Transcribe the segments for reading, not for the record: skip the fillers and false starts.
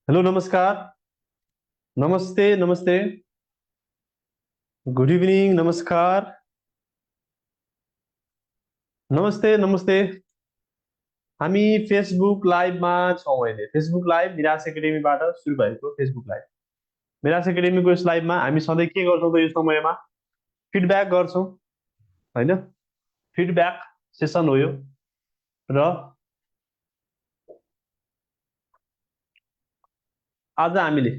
Hello नमस्कार। नमस्ते नमस्ते। गुड इभिनिङ नमस्कार। नमस्ते नमस्ते। हामी फेसबुक लाइभमा छौँ अहिले। फेसबुक लाइभ निराश एकाडेमीबाट सुरु भएको फेसबुक लाइभ। निराश एकाडेमीको यस लाइभमा हामी सधैँ के गर्छौँ त यो समयमा फिडब्याक गर्छौँ होइन। फिडब्याक सेसन हो यो। र आज हामीले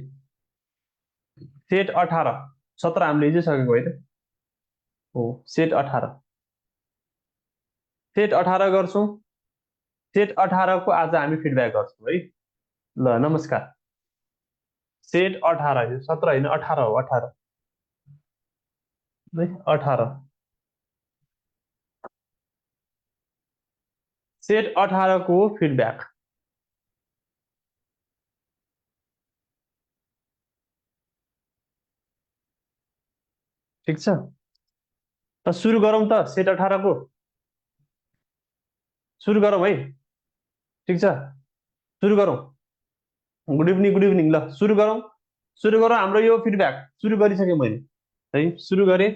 सेट 18 17 हामीले लिइसकेको होइन हो। सेट 18 गर्छौँ। सेट 18 को आज हामी फिडब्याक गर्छौँ है। ल नमस्कार। सेट 18 यो 17 होइन 18 हो 18 है 18। सेट 18 को फिडब्याक। ठिक छ त सुरु गरौँ त सेट 18 को। सुरु गरौँ है। ठिक छ सुरु गरौँ। Good evening good evening. ल सुरु गरौँ। सुरु गरौँ हाम्रो यो फिडब्याक सुरु गरिसकेँ मैले है। सुरु गरेँ।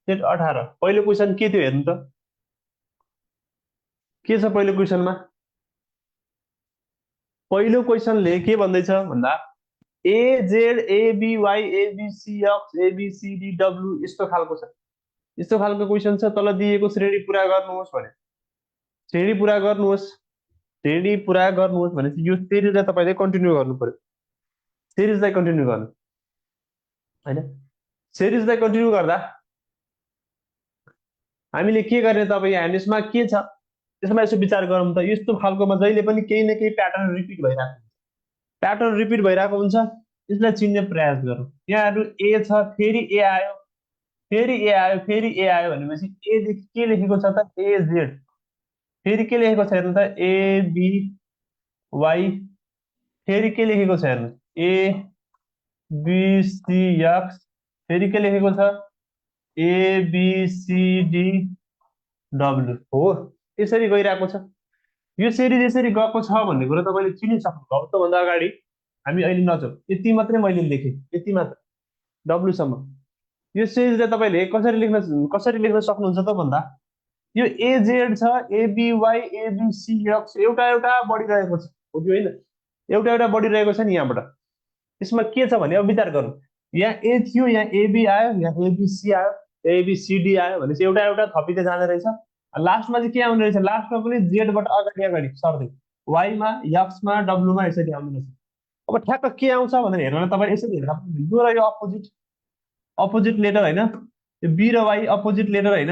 सेट 18 पहिलो क्वेसन के थियो हेर्नु त। के छ पहिलो क्वेसनमा। पहिलो क्वेसनले के भन्दैछ भन्दा A Z A B Y A B C X A B C D W यस्तो खालको छ। यस्तो खालको क्वेसन छ। तल दिएको श्रेणी पुरा गर्नुहोस् भने श्रेणी पुरा गर्नुहोस्। श्रेणी पुरा गर्नुहोस् भनेपछि यो श्रेणीलाई तपाईँले कन्टिन्यू गर्नु पर्यो। सिरिजलाई कन्टिन्यू गर्नु होइन। सिरिजलाई कन्टिन्यू गर्दा हामीले के गर्ने तपाईँ यहाँ यसमा के छ यसमा यसो विचार गरौँ त। यस्तो खालकोमा जहिले पनि केही न केही प्याटर्न रिपिट भइरहेको हुन्छ। प्याटर्न रिपिट भइरहेको हुन्छ। यसलाई चिन्ने प्रयास गरौँ। यहाँहरू ए छ फेरि ए आयो फेरि ए आयो फेरि ए आयो भनेपछि एदेखि के लेखेको छ त एजेड। फेरि के लेखेको छ हेर्नु त एबिवाई। फेरि के लेखेको छ हेर्नु एबिसिएक्स। फेरि के लेखेको छ एबिसिडी डब्लु हो। यसरी गइरहेको छ। यो सिरिज यसरी गएको छ भन्ने कुरा तपाईँले चिनिसक्नुभयो। अब त्योभन्दा अगाडि हामी अहिले नजाउँ। यति मात्रै मैले लेखेँ यति मात्र डब्लुसम्म। यो सिरिजलाई तपाईँले कसरी लेख्न सक्नुहुन्छ त भन्दा यो एजेड छ एबिवाई एबिसिएक्स एउटा एउटा बढिरहेको छ हो कि होइन। एउटा एउटा बढिरहेको छ नि यहाँबाट। यसमा के छ भने अब विचार गरौँ। यहाँ ए थियो यहाँ एबी आयो यहाँ एबिसी आयो एबिसिडी आयो भनेपछि एउटा एउटा थपिँदै जाने रहेछ। लास्टमा चाहिँ के आउने रहेछ लास्टमा पनि जेडबाट अगाडि अगाडि सर्दै वाइमा एक्समा डब्लुमा यसरी आउने रहेछ। अब ठ्याक्क के आउँछ भनेर हेर्न तपाईँ यसरी हेर्दा पनि यो र यो अपोजिट अपोजिट लेटर होइन। यो बी र वाइ अपोजिट लेटर होइन।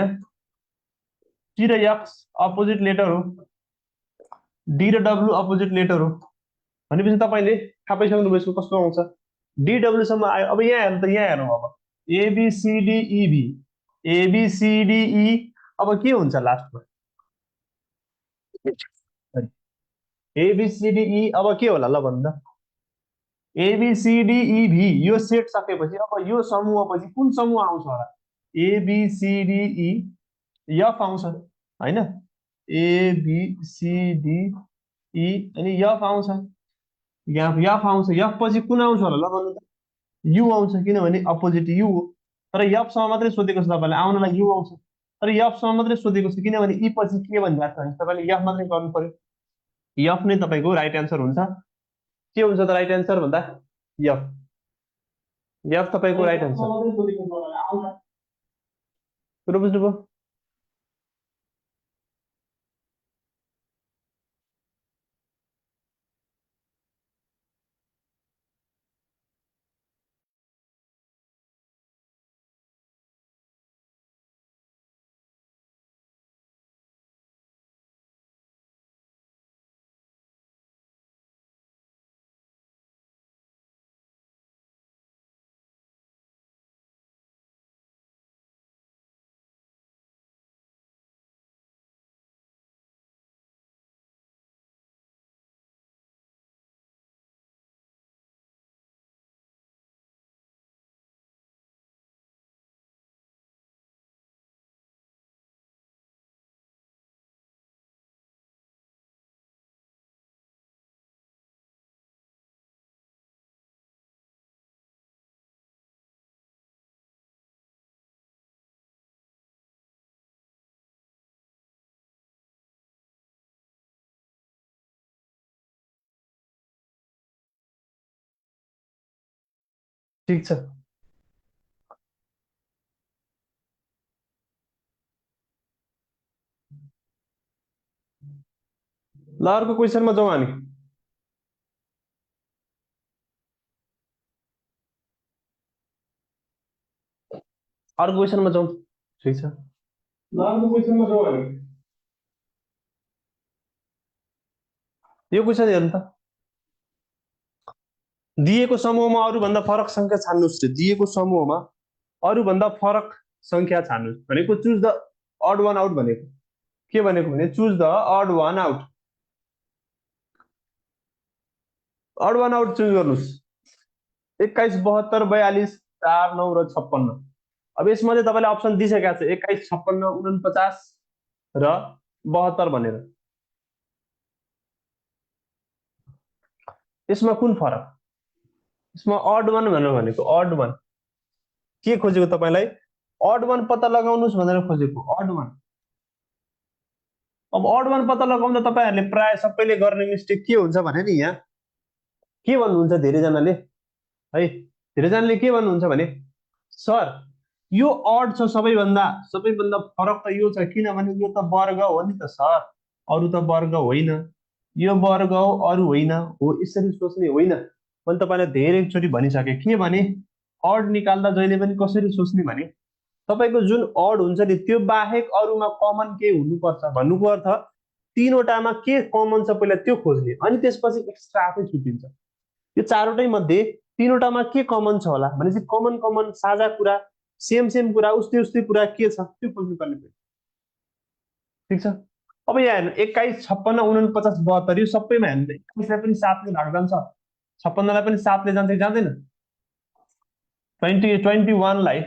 टी र एक्स अपोजिट लेटर हो। डी र डब्लु अपोजिट लेटर हो भनेपछि तपाईँले थाहा पाइसक्नुभयो यसको कस्तो आउँछ। डिडब्लुसम्म आयो। अब यहाँ हेर्नु त यहाँ हेरौँ। अब एबिसिडिइभी एबिसिडिई अब के हुन्छ लास्टमा एबिसिडिई अब के होला ल भन्नु त। एबिसिडिइभी यो सेट सकेपछि अब यो समूहपछि कुन समूह आउँछ होला एबिसिडिई एफ आउँछ होइन। एबिसिडिई अनि एफ आउँछ। यहाँ एफ आउँछ। एफ पछि कुन आउँछ होला ल भन्नु त। यु आउँछ किनभने अपोजिट यु हो। तर एफसम्म मात्रै सोधेको छ तपाईँलाई आउनलाई यु आउँछ। तर एफसम्म मात्रै सोधेको छ किनभने यी पछि के भनिरहेको छ भने तपाईँले एफ मात्रै गर्नु पर्यो। एफ नै तपाईँको राइट एन्सर हुन्छ। के हुन्छ त राइट एन्सर भन्दा एफ। एफ तपाईँको राइट एन्सर। कुरो बुझ्नुभयो। ठिक छ। ल अर्को क्वेसनमा जाउँ हामी। अर्को क्वेसनमा जाउँ। ठिक छ, ल अर्को क्वेसनमा जाउँ हामी। यो क्वेसन हेर्नु त, दिएको समूहमा अरूभन्दा फरक संख्या छान्नुहोस् रे। दिएको समूहमा अरूभन्दा फरक संख्या छान्नुहोस् भनेको choose the odd one out भनेको के भनेको भने choose the odd one out. Odd one out choose गर्नुहोस्। 21, 72, 42, 4, 9 र 56। अब यसमध्ये तपाईँले अप्सन दिइसकेका छ 21, 56, 49 र 72 भनेर। यसमा कुन फरक? यसमा अड वान भनेको अड वान के खोजेको तपाईँलाई? अड वान पत्ता लगाउनुहोस् भनेर खोजेको अड वान। अब अड वान पत्ता लगाउँदा तपाईँहरूले प्राय सबैले गर्ने मिस्टेक के हुन्छ भने नि, यहाँ के भन्नुहुन्छ धेरैजनाले है, धेरैजनाले के भन्नुहुन्छ भने सर यो अड छ सबैभन्दा फरक त यो छ, किनभने यो त वर्ग हो नि त सर, अरू त वर्ग होइन, यो वर्ग हो अरू होइन, हो यसरी सोच्ने होइन। मैले तपाईँलाई धेरैचोटि भनिसकेँ के भने अड निकाल्दा जहिले पनि कसरी सोच्ने भने तपाईँको जुन अड हुन्छ नि त्यो बाहेक अरूमा कमन के हुनुपर्छ भन्नुको अर्थ तीनवटामा के कमन छ पहिला त्यो खोज्ने, अनि त्यसपछि एक्स्ट्रा आफै छुटिन्छ। यो चारवटै मध्ये तीनवटामा के कमन छ होला भनेपछि कमन कमन साझा कुरा, सेम सेम कुरा, उस्तै उस्तै कुरा के छ त्यो खोज्नुपर्ने। ठिक छ। अब यहाँ हेर्नु 21, 56, 49, 72 यो सबैमा हेर्नु 21लाई पनि 7ले भाग जान्छ, 56लाई पनि 7ले जान्छ कि जाँदैन? 21लाई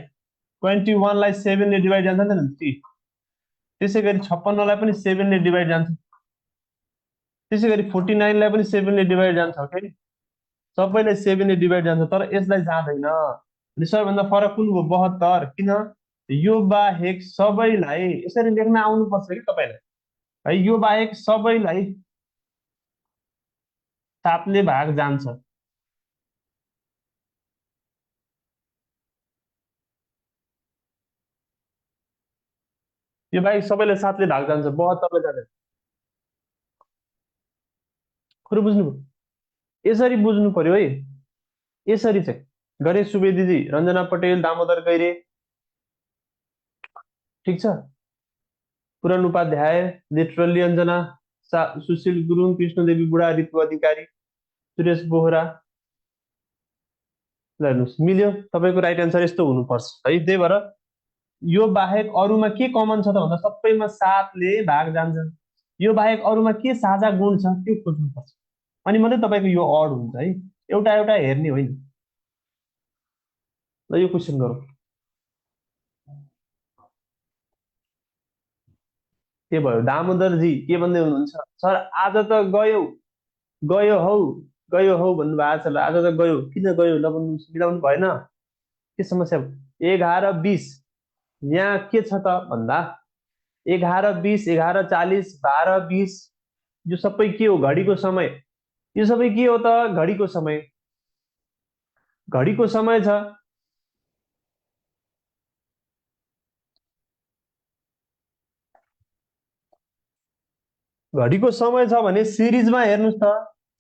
7ले डिभाइड जान्छ नि 3। त्यसै गरी 56लाई पनि 7ले डिभाइड जान्छ, त्यसै गरी 49लाई पनि 7ले डिभाइड जान्छ। ओके, सबैलाई 7ले डिभाइड जान्छ, तर यसलाई जाँदैन। अनि सबैभन्दा फरक कुन हो? 72। किन? यो बाहेक सबैलाई यसरी लेख्न आउनुपर्छ कि तपाईँलाई है, यो बाहेक सबैलाई 7ले भाग जान्छ। यो बाहेक सबैलाई 7ले भाग जान्छ, 72ले जाँदैन। कुरो बुझ्नुभयो? यसरी बुझ्नु पर्यो है। यसरी चाहिँ गणेश सुवेदीजी, रञ्जना पटेल, दामोदर गैरे, ठिक छ, पुरण उपाध्याय, लिटरली अञ्जना, सुशील गुरुङ, कृष्णदेवी बुढा, ऋतु अधिकारी, सुरेश बोहरा। ल हेर्नुहोस् मिल्यो, तपाईँको राइट एन्सर यस्तो हुनुपर्छ है। त्यही भएर यो बाहेक अरूमा के कमन छ त भन्दा सबैमा 7ले भाग जान्छ। यो बाहेक अरूमा के साझा गुण छ त्यो खोज्नुपर्छ, अनि मात्रै तपाईँको यो अड हुन्छ है, एउटा एउटा हेर्ने होइन। ल यो क्वेसन गरौँ। के भयो? दामोदरजी के भन्दै हुनुहुन्छ? सर आज त गयो गयो हौ गयो हौ भन्नुभएको छ। ल आज त गयो, किन गयो ल भन्नुहोस्, मिलाउनु भएन के समस्या? 11, 20 यहाँ के छ त भन्दा 11, 20, 11, 40, 12, 20 यो सबै के हो? घडीको समय। यो सबै के हो त? घडीको समय, घडीको समय छ। घडीको समय छ भने सिरिजमा हेर्नुहोस् त,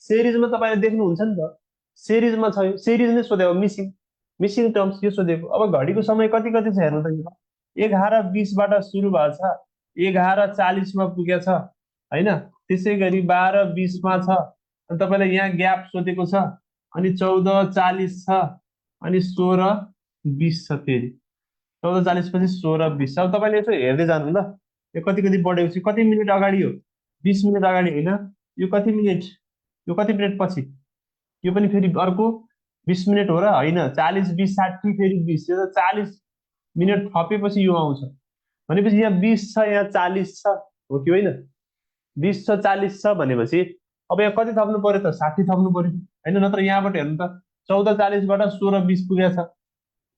सिरिजमा तपाईँले देख्नुहुन्छ नि त, सिरिजमा छ, यो सिरिज नै सोधेको, मिसिङ मिसिङ टर्म्स यो सोधेको। अब घडीको समय कति कति छ हेर्नु त, 11:20बाट सुरु भएको छ, 11:40मा पुगेछ होइन, त्यसै गरी 12:20मा छ, अनि तपाईँलाई यहाँ ग्याप सोधेको छ, अनि 14:40 छ, अनि 16:20 छ, फेरि 14:40 पछि 16:20। अब तपाईँले यसो हेर्दै जानु ल, यो कति कति बढेको छ, कति मिनट अगाडि हो? 20 मिनट अगाडि होइन, यो कति मिनट, यो कति मिनट पछि, यो पनि फेरि अर्को 20 मिनट हो र होइन, 40, 20, 60 फेरि 20, यो त 40 मिनट थपेपछि यो आउँछ भनेपछि यहाँ 20 छ, यहाँ 40 छ, हो कि होइन? 20 छ 40 छ भनेपछि अब यहाँ कति थप्नु पर्यो त? 60 थप्नु पर्यो होइन? नत्र यहाँबाट हेर्नु त 14:40बाट 16:20 पुगेछ,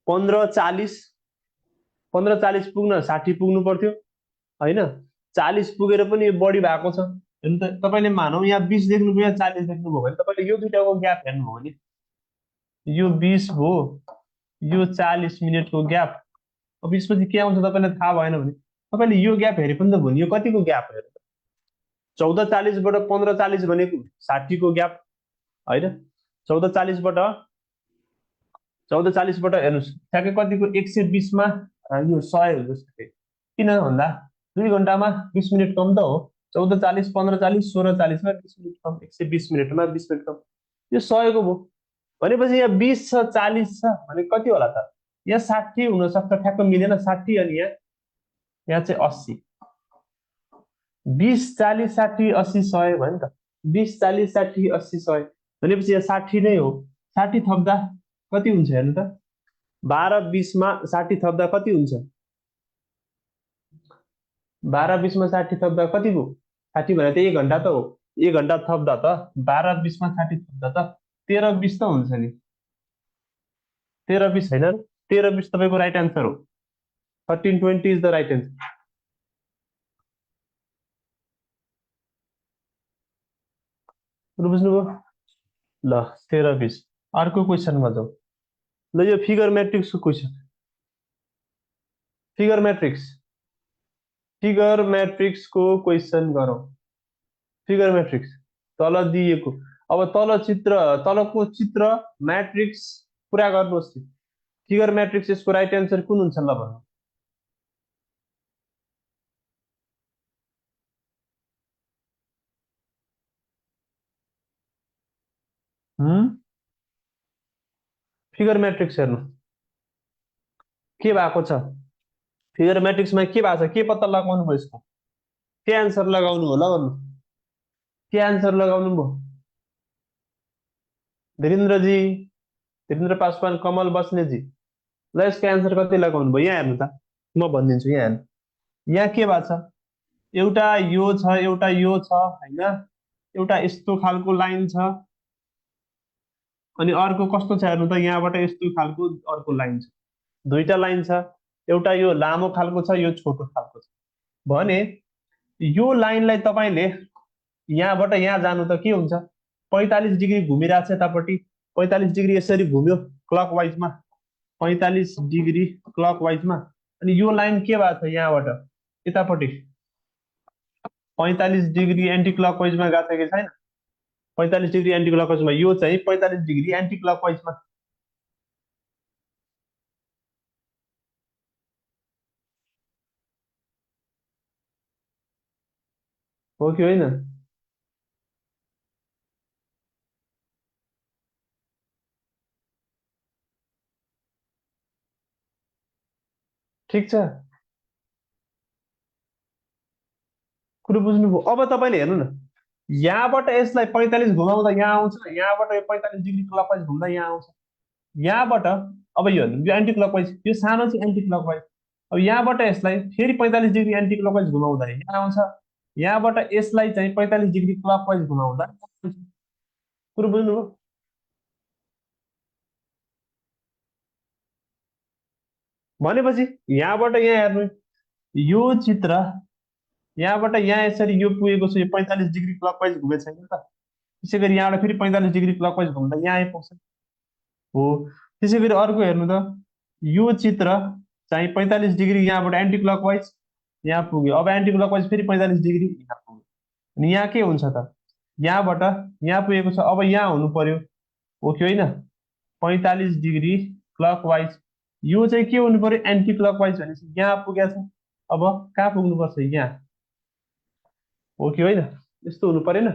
15:40 पुग्न 60 पुग्नु पर्थ्यो होइन? 40 पुगेर पनि यो बढी भएको छ हेर्नु त। तपाईँले मानौ यहाँ 20 देख्नुभयो, यहाँ 40 देख्नुभयो भने तपाईँले यो दुइटाको ग्याप हेर्नुभयो भने यो 20 हो, यो 40 मिनटको ग्याप। अब यसपछि के आउँछ तपाईँलाई थाहा भएन भने तपाईँले यो ग्याप हेरे पनि त भयो नि, यो कतिको ग्याप हेर, 14:40बाट 15:40 भनेको 60को ग्याप होइन। 14:40बाट 14:40बाट हेर्नुहोस् ठ्याक्कै कतिको 120मा यो 100 हुन्छ ठ्याक्कै। किन भन्दा 2 घन्टामा 20 मिनट कम त हो। 14:40 15:40 16:40मा 20 मिनट कम, 120 मिनटमा 20 मिनट कम, यो 100को भयो। भनेपछि यहाँ 20 छ 40 छ भने कति होला त, यहाँ 60 हुनसक्छ, ठ्याक्क मिलेन 60 अनि यहाँ चाहिँ 80। 20 40 60 80 100 भयो नि त। 20 40 60 80 100 भनेपछि यहाँ 60 नै हो। 60 थप्दा कति हुन्छ हेर्नु त, 12 20मा 60 थप्दा कति हुन्छ, 12 20मा 60 थप्दा कति भयो, 60 भने त 1 घन्टा त हो। 1 घन्टा थप्दा त 12 20मा 60 थप्दा त 13 20 त हुन्छ नि, 13 20 होइन, 13 20 तपाईँको राइट एन्सर हो। 1320 इज द राइट एन्सर। बुझ्नुभयो ल। 13 20 अर्को क्वेसनमा जाउँ ल। यो फिगर म्याट्रिक्सको क्वेसन, फिगर म्याट्रिक्सको क्वेसन गरौँ। फिगर म्याट्रिक्स तल दिएको, अब तलको चित्र म्याट्रिक्स पुरा गर्नुहोस्। फिगर म्याट्रिक्स यसको राइट एन्सर कुन हुन्छ ल भन्नु। फिगर म्याट्रिक्स हेर्नु के भएको छ, फिगर म्याट्रिक्समा के भएको छ, के पत्ता लगाउनु भयो यसको, के एन्सर लगाउनु हो ल भन्नु, के एन्सर लगाउनु भयो धीरेन्द्रजी, धीरेन्द्र पासवान, कमल बस्नेजी। ल यसको एन्सर कति लगाउनु भयो यहाँ हेर्नु त, म भनिदिन्छु। यहाँ हेर्नु, यहाँ के भएको छ, एउटा यो छ एउटा यो छ होइन, एउटा यस्तो खालको लाइन छ अनि अर्को कस्तो छ हेर्नु त, यहाँबाट यस्तो खालको अर्को लाइन छ, दुईटा लाइन छ, एउटा यो लामो खालको छ यो छोटो खालको छ। भने यो लाइनलाई तपाईँले यहाँबाट यहाँ जानु त के हुन्छ, 45 डिग्री घुमिरहेको छ यतापट्टि, 45 डिग्री यसरी घुम्यो क्लकवाइजमा, 45 डिग्री क्लकवाइजमा, अनि यो लाइन के भएको छ यहाँबाट यतापट्टि 45 डिग्री एन्टी क्लकवाइजमा गएको छ कि छैन, 45 डिग्री एन्टी क्लकवाइजमा, यो चाहिँ 45 डिग्री एन्टी क्लकवाइजमा हो कि होइन। ठिक छ, कुरो बुझ्नुभयो। अब तपाईँले हेर्नु न, यहाँबाट यसलाई 45 घुमाउँदा यहाँ आउँछ, यहाँबाट यो 45 डिग्री क्लकवाइज घुम्दा यहाँ आउँछ, यहाँबाट अब यो हेर्नु, यो एन्टी क्लकवाइज, यो सानो चाहिँ एन्टी क्लकवाइज, अब यहाँबाट यसलाई फेरि 45 डिग्री एन्टी क्लकवाइज घुमाउँदा यहाँ आउँछ, यहाँबाट यसलाई चाहिँ 45 डिग्री क्लकवाइज घुमाउँदा, कुरो बुझ्नुभयो। भनेपछि यहाँबाट यहाँ हेर्नु, यो चित्र यहाँबाट यहाँ यसरी यो पुगेको छ, यो 45 डिग्री क्लकवाइज घुमेको छैन त, त्यसै गरी यहाँबाट फेरि 45 डिग्री क्लकवाइज घुम्दा यहाँ आइपुग्छ हो। त्यसै गरी अर्को हेर्नु त, यो चित्र चाहिँ 45 डिग्री यहाँबाट एन्टी क्लकवाइज यहाँ पुग्यो, अब एन्टी क्लकवाइज फेरि 45 डिग्री यहाँ पुग्यो, अनि यहाँ के हुन्छ त, यहाँबाट यहाँ पुगेको छ, अब यहाँ हुनु पर्यो हो कि होइन, 45 डिग्री क्लकवाइज, यो चाहिँ के हुनु पर्यो एन्टी क्लकवाइज, भनेपछि यहाँ पुगेको छ, अब कहाँ पुग्नुपर्छ यहाँ हो कि होइन, यस्तो हुनु परेन।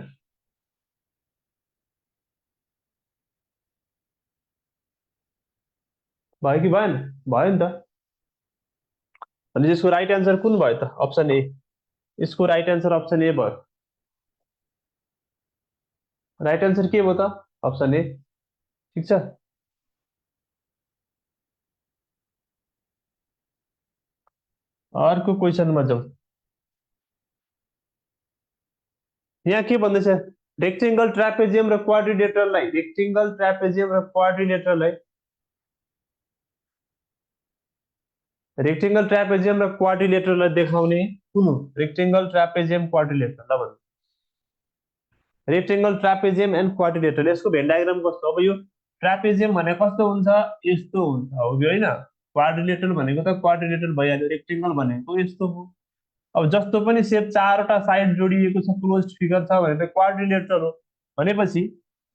भयो कि भएन, भयो नि त। अनि यसको राइट एन्सर कुन भयो त, अप्सन ए, यसको राइट एन्सर अप्सन ए भयो। राइट एन्सर के भयो त, अप्सन ए। ठिक छ, अर्को क्वेसनमा जाउँ। यहाँ के भन्दैछ, रेक्टेङ्गल ट्रापेजियम र क्वाड्रिलेटरललाई, रेक्टेङ्गल ट्रापेजियम र क्वाड्रिलेटरललाई, रेक्टेङ्गल ट्रापेजियम र क्वाड्रिलेटरललाई देखाउने कुन हो, रेक्टेङ्गल ट्रापेजियम क्वाड्रिलेटर ल भन्नु। रेक्टेङ्गल ट्रापेजियम एन्ड क्वाड्रिलेटर, यसको भेन डायग्राम कस्तो, अब यो ट्रापेजियम भनेको कस्तो हुन्छ, यस्तो हुन्छ, हो कि होइन? क्वाड्रिलेटरल भनेको त क्वाड्रिलेटरल भइहाल्यो, रेक्टेङ्गल भनेको यस्तो हो। अब जस्तो पनि सेप चारवटा साइड जोडिएको छ, क्लोज फिगर छ भने त क्वाड्रिलेटरल हो। भनेपछि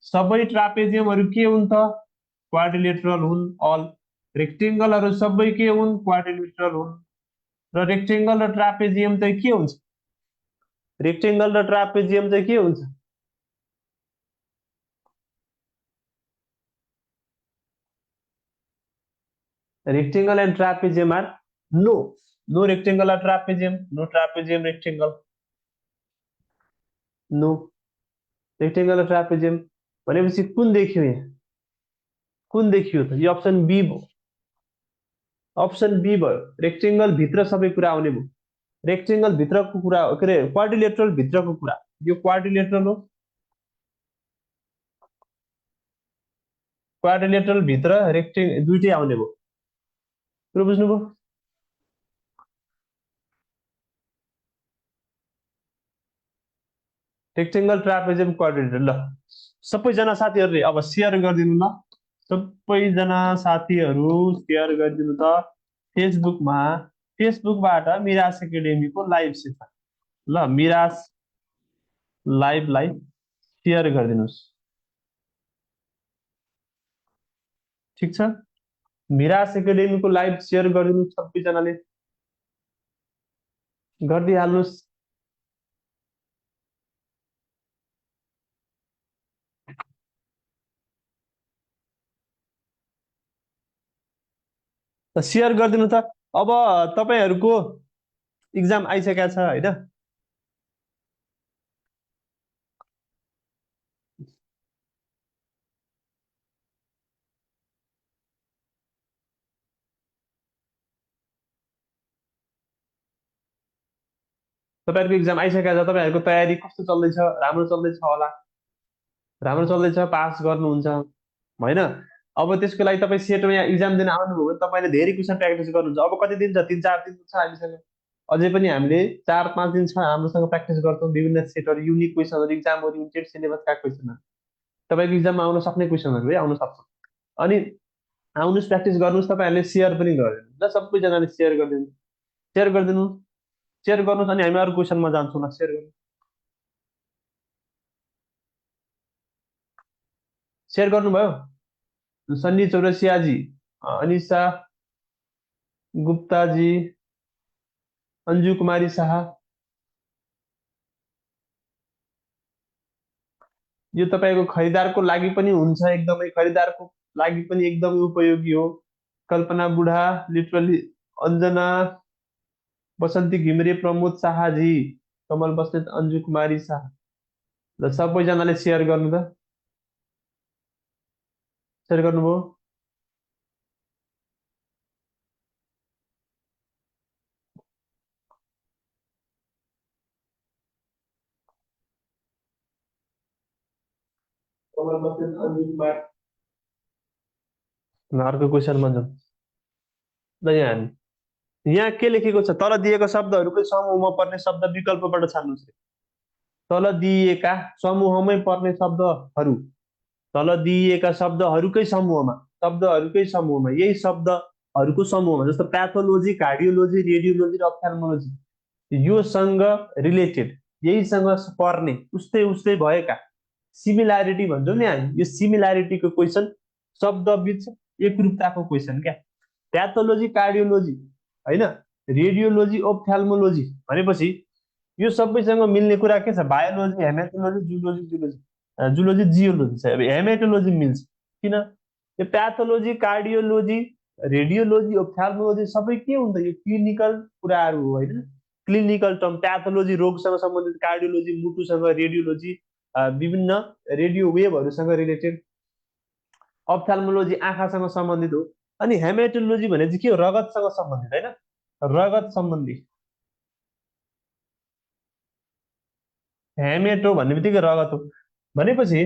सबै ट्रापेजियमहरू के हुन् त? क्वाड्रिलेटरल हुन् अल। रेक्टेङ्गलहरू सबै के हुन्? क्वाड्रिलेटरल हुन्। र रेक्टेङ्गल र ट्रापेजियम चाहिँ के हुन्छ? रेक्टेङ्गल र ट्रापेजियम चाहिँ के हुन्छ? Rectangle and trapezium are no rectangle or trapezium, no trapezium rectangle, no rectangle or trapezium. भनेपछि कुन देखियो यहाँ? कुन देखियो त? यो अप्सन बी भयो। अप्सन बी भयो। रेक्टेङ्गल भित्र सबै कुरा आउने भयो। रेक्टेङ्गल भित्रको कुरा के अरे क्वाड्रिलेटरल भित्रको कुरा। यो क्वाड्रिलेटरल हो। क्वाड्रिलेटरल भित्र दुईटै आउने भयो। कुरो बुझ्नुभयो? Rectangle, trapezium, quadrilateral. ल सबैजना साथीहरूले अब सेयर गरिदिनु ल। सबैजना साथीहरू सेयर गरिदिनु त फेसबुकमा। फेसबुकबाट मिरास एकाडेमीको लाइभ सेसन। ल मिरास लाइभलाई सेयर गरिदिनुहोस्। ठिक छ, मिरास एकाडेमीको लाइभ सेयर गरिदिनु सबैजनाले, गरिदिइहाल्नुहोस्। सेयर गरिदिनु त। अब तपाईँहरूको इक्जाम आइसकेको छ होइन? तपाईँहरूको इक्जाम आइसकेको छ। तपाईँहरूको तयारी कस्तो चल्दैछ? राम्रो चल्दैछ होला? राम्रो चल्दैछ, पास गर्नुहुन्छ होइन? अब त्यसको लागि तपाईँ सेटमा यहाँ इक्जाम दिन आउनुभयो भने तपाईँले धेरै क्वेसन प्र्याक्टिस गर्नुहुन्छ। अब कति दिन छ? 3-4 दिन छ हामीसँग। अझै पनि हामीले 4-5 दिन छ हाम्रोसँग प्र्याक्टिस गर्छौँ विभिन्न सेटहरू, युनिक क्वेसनहरू, इक्जाम ओरिएन्टेड सिलेबसका क्वेसनहरू, तपाईँको इक्जाममा आउन सक्ने क्वेसनहरू है, आउन सक्छ। अनि आउनुहोस्, प्र्याक्टिस गर्नुहोस्। तपाईँहरूले सेयर पनि गरिदिनु ल, सबैजनाले सेयर गरिदिनु, सेयर गरिदिनु, सेयर गर्नुहोस्। अनि हामी अरू क्वेसनमा जान्छौँ ल, सेयर गर्नु, सेयर गर्नुभयो? सन्नी चौरसियाजी, अनिसा गुप्ताजी, अन्जु कुमारी शाह, यो तपाईँको खरिदारको लागि पनि हुन्छ, एकदमै खरिदारको लागि पनि एकदमै उपयोगी हो। कल्पना बुढा, लिटरली अञ्जना, बसन्ती घिमिरे, प्रमोद शाहजी, कमल बस्नेत, अन्जु कुमारी शाह। ल सबैजनाले सेयर गर्नु त, सेयर गर्नुभयो? कमल बस्नेत, अन्जु कुमार। अर्को क्वेसनमा जाउँ ल। यहाँ के लेखेको छ? तल दिएका शब्दहरूकै समूहमा पर्ने शब्द विकल्पबाट छान्नुहोस्। तल दिइएका समूहमै पर्ने शब्दहरू, तल दिइएका शब्दहरूकै समूहमा यही शब्दहरूको समूहमा, जस्तो प्याथोलोजी, कार्डियोलोजी, रेडियोलोजी र अप्थ्याल्मोलोजी, योसँग रिलेटेड, यहीसँग पर्ने, उस्तै उस्तै भएका, सिमिल्यारिटी भन्छौँ नि हामी, यो सिमिल्यारिटीको क्वेसन, शब्दबीच एकरूपताको क्वेसन क्या। प्याथोलोजी, कार्डियोलोजी होइन, रेडियोलोजी, ओप्थ्याल्मोलोजी भनेपछि यो सबैसँग मिल्ने कुरा के छ? बायोलोजी, हेमेटोलोजी, जुलोजी, जियोलोजी छ। अब हेमेटोलोजी मिल्छ, किन? यो प्याथोलोजी, कार्डियोलोजी, रेडियोलोजी, ओप्थ्याल्मोलोजी सबै के हुन्छ? यो क्लिनिकल कुराहरू हो होइन, क्लिनिकल टर्म। प्याथोलोजी रोगसँग सम्बन्धित, कार्डियोलोजी मुटुसँग, रेडियोलोजी विभिन्न रेडियो वेभहरूसँग रिलेटेड, अप्थ्याल्मोलोजी आँखासँग सम्बन्धित हो। अनि हेमेटोलोजी भने चाहिँ के हो? रगतसँग सम्बन्धित होइन, रगत सम्बन्धी। हेमेटो भन्ने बित्तिकै रगत हो भनेपछि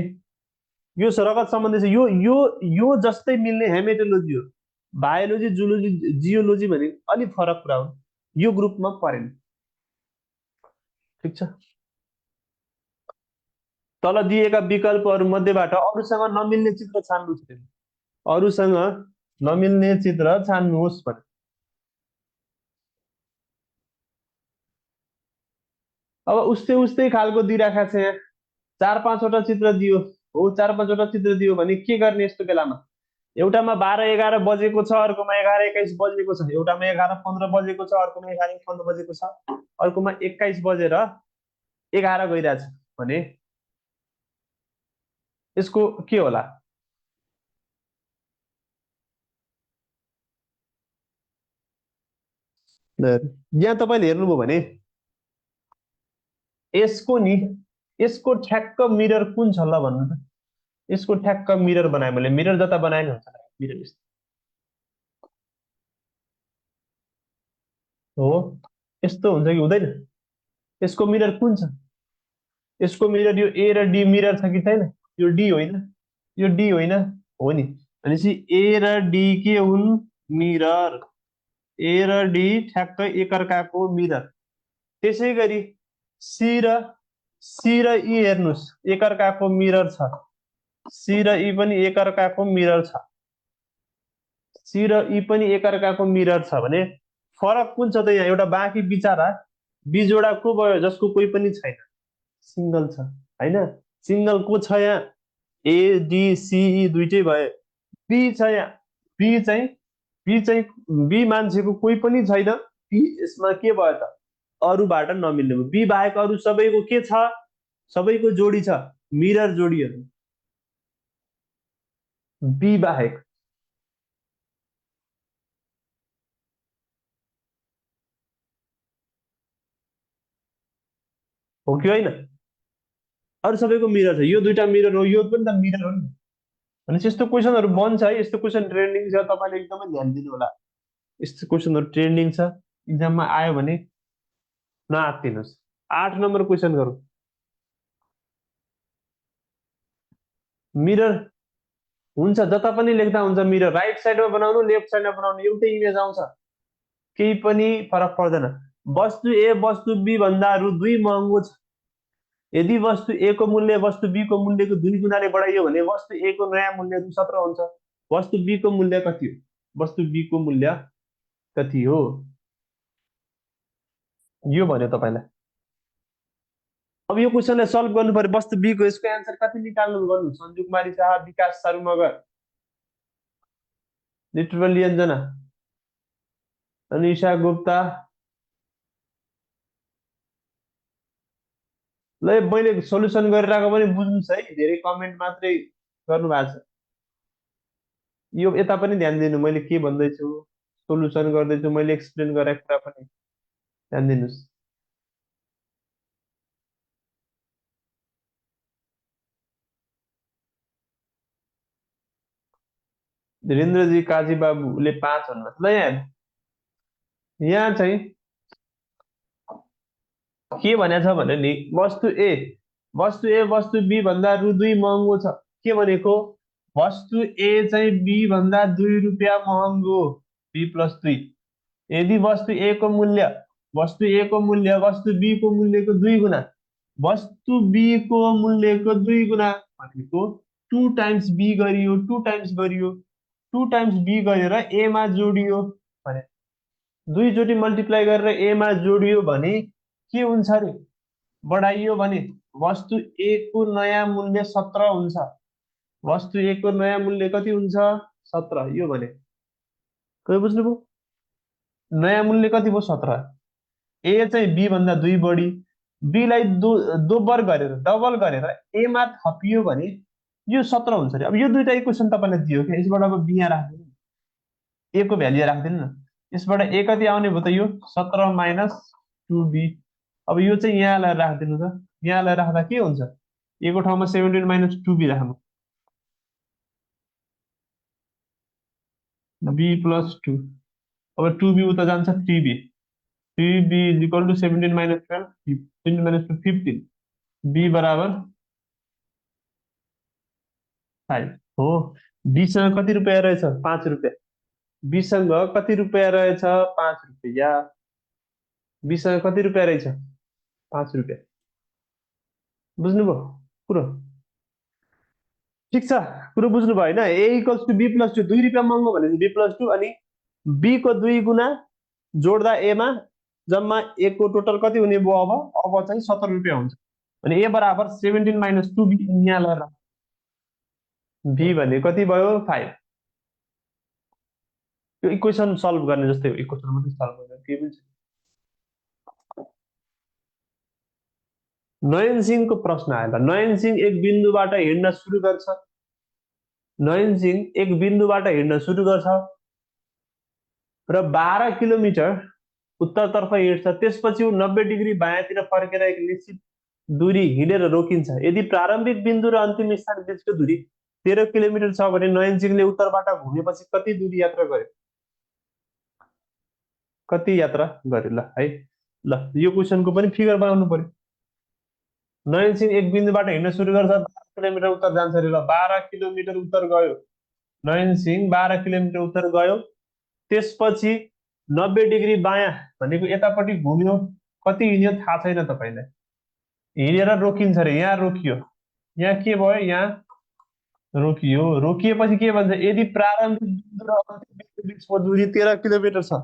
यो रगत सम्बन्धी छ। यो यो यो जस्तै मिल्ने हेमेटोलोजी हो। बायोलोजी, जुलोजी, जियोलोजी भने अलिक फरक कुरा हो, यो ग्रुपमा परेन। ठिक छ, तल दिएका विकल्पहरू मध्येबाट अरूसँग नमिल्ने चित्र छान्नुहोस् अरे। अरूसँग नमिल्ने चित्र छान्नुहोस् भने अब उस्तै उस्तै खालको दिइराखेको छ यहाँ। चार पाँचवटा चित्र दियो। हो, चार पाँचवटा चित्र दियो भने के गर्ने यस्तो बेलामा? एउटामा 12-11 बजेको छ, अर्कोमा 11-21 बजेको छ, एउटामा 11-15 बजेको छ, अर्कोमा 11-15 बजेको छ, अर्कोमा 21 बजेर 11 गइरहेछ भने यसको के होला? यहाँ तपाईँले हेर्नुभयो भने यसको नि यसको ठ्याक्क मिरर कुन छ ल भन्नु त? यसको ठ्याक्क मिरर बनाए मैले, मिरर जता बनाए नि हुन्छ मिरर हो। यस्तो हुन्छ कि हुँदैन? यसको मिरर कुन छ? यसको मिरर यो ए र डी मिरर छ कि छैन? यो डी होइन, यो डी होइन, हो नि। भनेपछि ए र डी के हुन्? मिरर। ए र डी ठ्याक्कै एकअर्काको मिरर। त्यसै गरी सी र ई हेर्नुहोस्, एकअर्काको मिरर छ। सी र ई पनि एकअर्काको मिरर छ। सी र ई पनि एकअर्काको मिरर छ भने फरक कुन छ त यहाँ? एउटा बाँकी बिचरा बिजोडा को भयो जसको कोही पनि छैन? सिङ्गल छ होइन? सिङ्गल को छ यहाँ? ए डी सी ई दुइटै भयो। बी छ यहाँ। बी चाहिँ बी चाहिँ बी मान्छेको कोही पनि छैन। बी यसमा के भयो त? अरूबाट नमिल्ने भयो। बी बाहेक अरू सबैको के छ? सबैको जोडी छ, मिरर जोडीहरू। बी बाहेक हो कि होइन? अरू सबैको मिरर छ, यो दुइटा मिरर हो, यो पनि त मिरर हो नि। भनेपछि यस्तो क्वेसनहरू बन्छ है। यस्तो क्वेसन ट्रेन्डिङ छ, तपाईँले एकदमै ध्यान दिनु होला। यस्तो क्वेसनहरू ट्रेन्डिङ छ, इक्जाममा आयो भने नआत्तिनुहोस्। 8 नम्बर क्वेसन गरौँ। मिरर हुन्छ, जता पनि लेख्दा हुन्छ मिरर। राइट साइडमा बनाउनु, लेफ्ट साइडमा बनाउनु, एउटै इमेज आउँछ, केही पनि फरक पर्दैन। वस्तु ए वस्तु बी भन्दा रु 2 महँगो छ। यदि वस्तु ए को मूल्य वस्तु बी को मूल्यको 2 गुणाले बढाइयो भने वस्तु ए को नयाँ मूल्य रु 17 हुन्छ। वस्तु बी को मूल्य कति हो? वस्तु बी को मूल्य कति हो? यो भन्यो तपाईँलाई। अब यो क्वेसनलाई सल्भ गर्नु पर्यो। वस्तु बी को यसको एन्सर कति निकाल्नु गर्नु? सञ्जु कुमारी शाह, विकास सारू मगर, लिटरल लियन्जना, अनिशा गुप्ता। ल मैले सोल्युसन गरिरहेको पनि बुझ्नुहोस् है, धेरै कमेन्ट मात्रै गर्नु भएको छ। यो यता पनि ध्यान दिनु, मैले के भन्दैछु, सोल्युसन गर्दैछु, मैले एक्सप्लेन गरेको कुरा पनि ध्यान दिनुहोस्। धीरेन्द्रजी, काजी बाबुले 5 भन्नुभएको ल। यहाँ चाहिँ के भनेको छ भने नि वस्तु बी भन्दा रु 2 महँगो छ। के भनेको? वस्तु ए चाहिँ बी भन्दा 2 रुपियाँ महँगो, बी प्लस 2। यदि वस्तु ए को मूल्य वस्तु बी को मूल्यको 2 गुणा, वस्तु बी को मूल्यको 2 गुणा भनेको 2 टाइम्स बी गरियो, 2 टाइम्स गरियो, 2 टाइम्स बी गरेर ए मा जोडियो भने, 2 चोटि मल्टिप्लाई गरेर ए मा जोडियो भने के हुन्छ अरे? बढाइयो भने वस्तु ए को नयाँ मूल्य 17 हुन्छ। वस्तु ए को नयाँ मूल्य कति हुन्छ? 17। यो भने के बुझ्नुभयो? नयाँ मूल्य कति भयो? 17। ए चाहिँ बी भन्दा 2 बढी, बी लाई दोब्बर गरेर डबल गरेर ए मा थपियो भने यो 17 हुन्छ अरे। अब यो दुईटा इक्वेसन तपाईँलाई दियो कि यसबाट अब बी यहाँ राख्दिनु, ए को भ्यालु राख्दिनु न। यसबाट ए कति आउने भयो त? यो 17 माइनस 2b। अब यो चाहिँ यहाँ ल्याएर राखिदिनु त। यहाँ ल्याएर राख्दा के हुन्छ? ए को ठाउँमा 17 माइनस 2b राख्नु, b प्लस 2। अब 2b उता जान्छ 3b। 3b is equal to 17 minus 12, 17 minus 2 15। b बराबर 5 हो। बीसँग कति रुपियाँ रहेछ? 5 रुपियाँ। बीसँग कति रुपियाँ रहेछ? 5 रुपियाँ। बीसँग कति रुपियाँ रहेछ? 5 रुपियाँ। बुझ्नुभयो? कुरो ठिक छ। कुरो बुझ्नु भयो होइन, A equals to B plus two, 2 रुपियाँ महँगो भनेपछि बी प्लस टू, अनि बी को 2 गुणा जोड्दा एमा जम्मा ए को टोटल कति हुने भयो अब चाहिँ 70 रुपियाँ हुन्छ। अनि ए बराबर 17 - 2 बी यहाँ लगाएर बी भने कति भयो 5। यो इक्वेसन सल्भ गर्ने जस्तै हो, इक्वेसन मात्रै सल्भ गर्ने केही पनि छैन। नयन सिंहको प्रश्न आयो त। नयन सिंह एक बिन्दुबाट हिँड्न सुरु गर्छ। नयन सिंह एक बिन्दुबाट हिँड्न सुरु गर्छ र 12 किलोमिटर उत्तरतर्फ हिँड्छ, त्यसपछि ऊ 90 डिग्री बायाँतिर फर्केर एक निश्चित दूरी हिँडेर रोकिन्छ। यदि प्रारम्भिक बिन्दु र अन्तिम स्थान बिचको दूरी 13 किलोमिटर छ भने नयन सिंहले उत्तरबाट घुमेपछि कति दूरी यात्रा गर्यो? कति यात्रा गर्यो ल है। ल यो क्वेसनको पनि फिगर बनाउनु पर्यो। नयन सिंह एक बिन्दुबाट हिँड्न सुरु गर्छ, 12 किलोमिटर उत्तर जान्छ अरे। ल 12 किलोमिटर उत्तर गयो नयन सिंह, 12 किलोमिटर उत्तर गयो, त्यसपछि 90 डिग्री बायाँ भनेको यतापट्टि घुम्यो, कति हिँड्यो थाहा छैन तपाईँलाई, हिँडेर रोकिन्छ अरे। यहाँ रोकियो, यहाँ के भयो, यहाँ रोकियो। रोकिएपछि के भन्छ, यदि प्रारम्भिक बिन्दु र अन्तिम बिन्दु बिचको दूरी 13 किलोमिटर छ,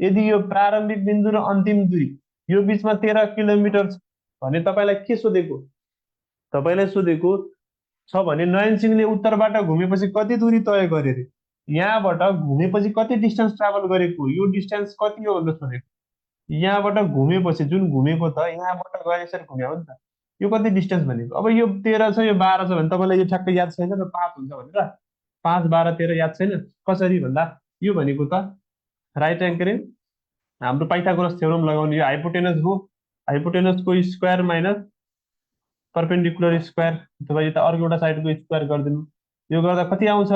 यदि यो प्रारम्भिक बिन्दु र अन्तिम दूरी यो बिचमा 13 किलोमिटर छ भने तपाईँलाई के सोधेको, तपाईँलाई सोधेको छ भने नयन सिंहले उत्तरबाट घुमेपछि कति दूरी तय गरे रे, यहाँबाट घुमेपछि कति डिस्टेन्स ट्राभल गरेको, यो डिस्टेन्स कति हो भनेर सोधेको। यहाँबाट घुमेपछि जुन घुमेको त यहाँबाट गए यसरी घुम्यो हो नि त, यो कति डिस्टेन्स भनेको। अब यो 13 छ, यो 12 छ भने तपाईँलाई यो ठ्याक्कै याद छैन र 5 हुन्छ भनेर, 5, 12, 13 याद छैन। कसरी भन्दा यो भनेको त राइट एङ्कल हाम्रो पाइथागोरस थ्योरम लगाउने, यो हाइपोटेनस हो, हाइपोटेनसको स्क्वायर माइनस परपेन्डिकुलर स्क्वायर, अथवा यता अर्को एउटा साइडको स्क्वायर गरिदिनु। यो गर्दा कति आउँछ,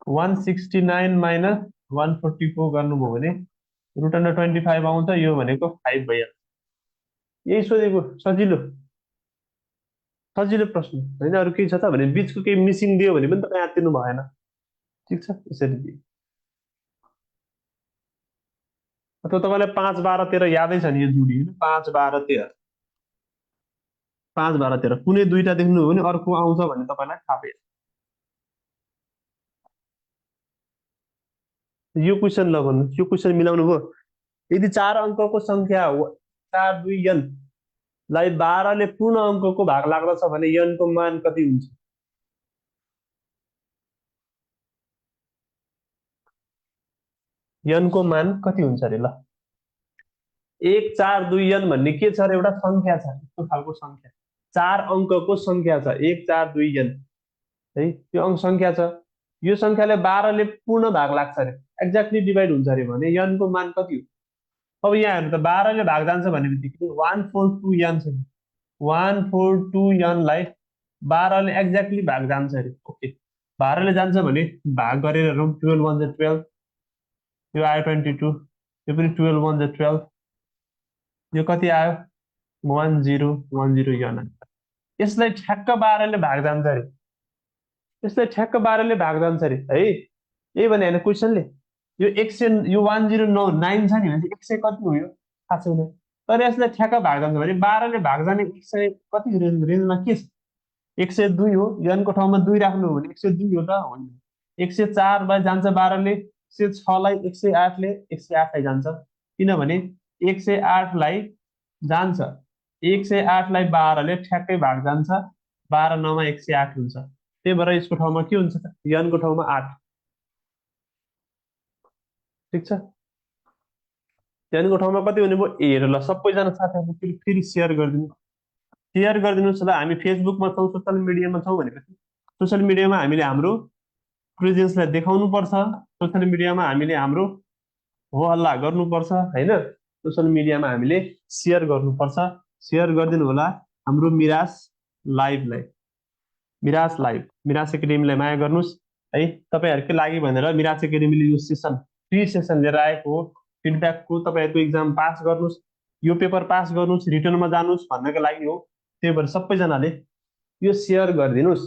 169 माइनस 144 गर्नुभयो भने √25 आउँछ। यो भनेको 5 भइहाल्छ। यही सोधेको, सजिलो सजिलो प्रश्न होइन। अरू केही छ त भने बिचको केही मिसिङ दियो भने पनि तपाईँ आत्तिनु भएन। ठिक छ, यसरी दियो। अथवा तपाईँलाई 5, 12, 13 यादै छ नि यो जोडी होइन, 5, 12, 13, 5, 12, 13 कुनै दुईटा देख्नु हो भने अर्को आउँछ भने तपाईँलाई थाहा भयो। यो क्वेसन ल भन्नु, यो क्वेसन मिलाउनु भयो। यदि 4 अङ्कको सङ्ख्या 4, 2 n लाई 12 ले पूर्ण अङ्कको भाग लाग्दछ भने n को मान कति हुन्छ? n को मान कति हुन्छ अरे। ल 1, 4, 2 n भन्ने के छ अरे, एउटा सङ्ख्या छ, यस्तो खालको सङ्ख्या, 4 अङ्कको सङ्ख्या छ, 1, 4, 2 n है, त्यो अङ्क सङ्ख्या छ। यो सङ्ख्याले 12 ले पूर्ण भाग लाग्छ अरे, एक्ज्याक्टली डिभाइड हुन्छ अरे भने n को मान कति हो? अब यहाँ हेर्नु त, 12 ले भाग जान्छ भने बित्तिकै 142 n छ, 142 n लाई 12 ले एक्ज्याक्टली भाग जान्छ अरे। ओके, 12 ले जान्छ भने भाग गरेर हेरौँ, 12 1 12, यो आयो 22, यो पनि 12 1 12, यो कति आयो 1010 n। यसलाई ठ्याक्क 12 ले भाग जान्छ अरे, यसलाई ठ्याक्क 12 ले भाग जान्छ अरे है। यही भने होइन क्वेसनले, यो 100, यो 1009 छ नि भने 100 कति हो यो थाहा छैन, तर यसलाई ठ्याक्क भाग जान्छ भने 12 ले भाग जाने 100 कति रेन्जमा के छ, 102 हो। n को ठाउँमा 2 राख्नु हो भने 102 हो त, होइन। 104 लाई जान्छ 12 ले, 106 लाई 108 ले 108 लाई जान्छ, किनभने 108 लाई जान्छ, 108 लाई 12 ले ठ्याक्कै भाग जान्छ, 12 9 मा 108 हुन्छ। त्यही भएर यसको ठाउँमा के हुन्छ त, n को ठाउँमा 8। ठिक छ, n को ठाउँमा कति हुने भयो, हेर ल सबैजना साथीहरूले फेरि सेयर गरिदिनु, सेयर गरिदिनुहोस्। ल हामी फेसबुकमा छौँ, सोसियल मिडियामा छौँ भनेपछि सोसियल मिडियामा हामीले हाम्रो प्रेजेन्सलाई देखाउनु पर्छ, सोसियल मिडियामा हामीले हाम्रो हो हल्ला गर्नुपर्छ होइन, सोसियल मिडियामा हामीले सेयर गर्नुपर्छ। सेयर गरिदिनु होला हाम्रो मिरास लाइभलाई, मिरास लाइभ, मिरास एकाडेमीलाई माया गर्नुहोस् है। तपाईँहरूकै लागि भनेर मिरास एकाडेमीले यो सेसन, फ्री सेसन लिएर आएको हो, फिडब्याकको, तपाईँहरूको इक्जाम पास गर्नुहोस्, यो पेपर पास गर्नुहोस्, रिटर्नमा जानुहोस् भन्नको लागि हो। त्यही भएर सबैजनाले यो सेयर गरिदिनुहोस्।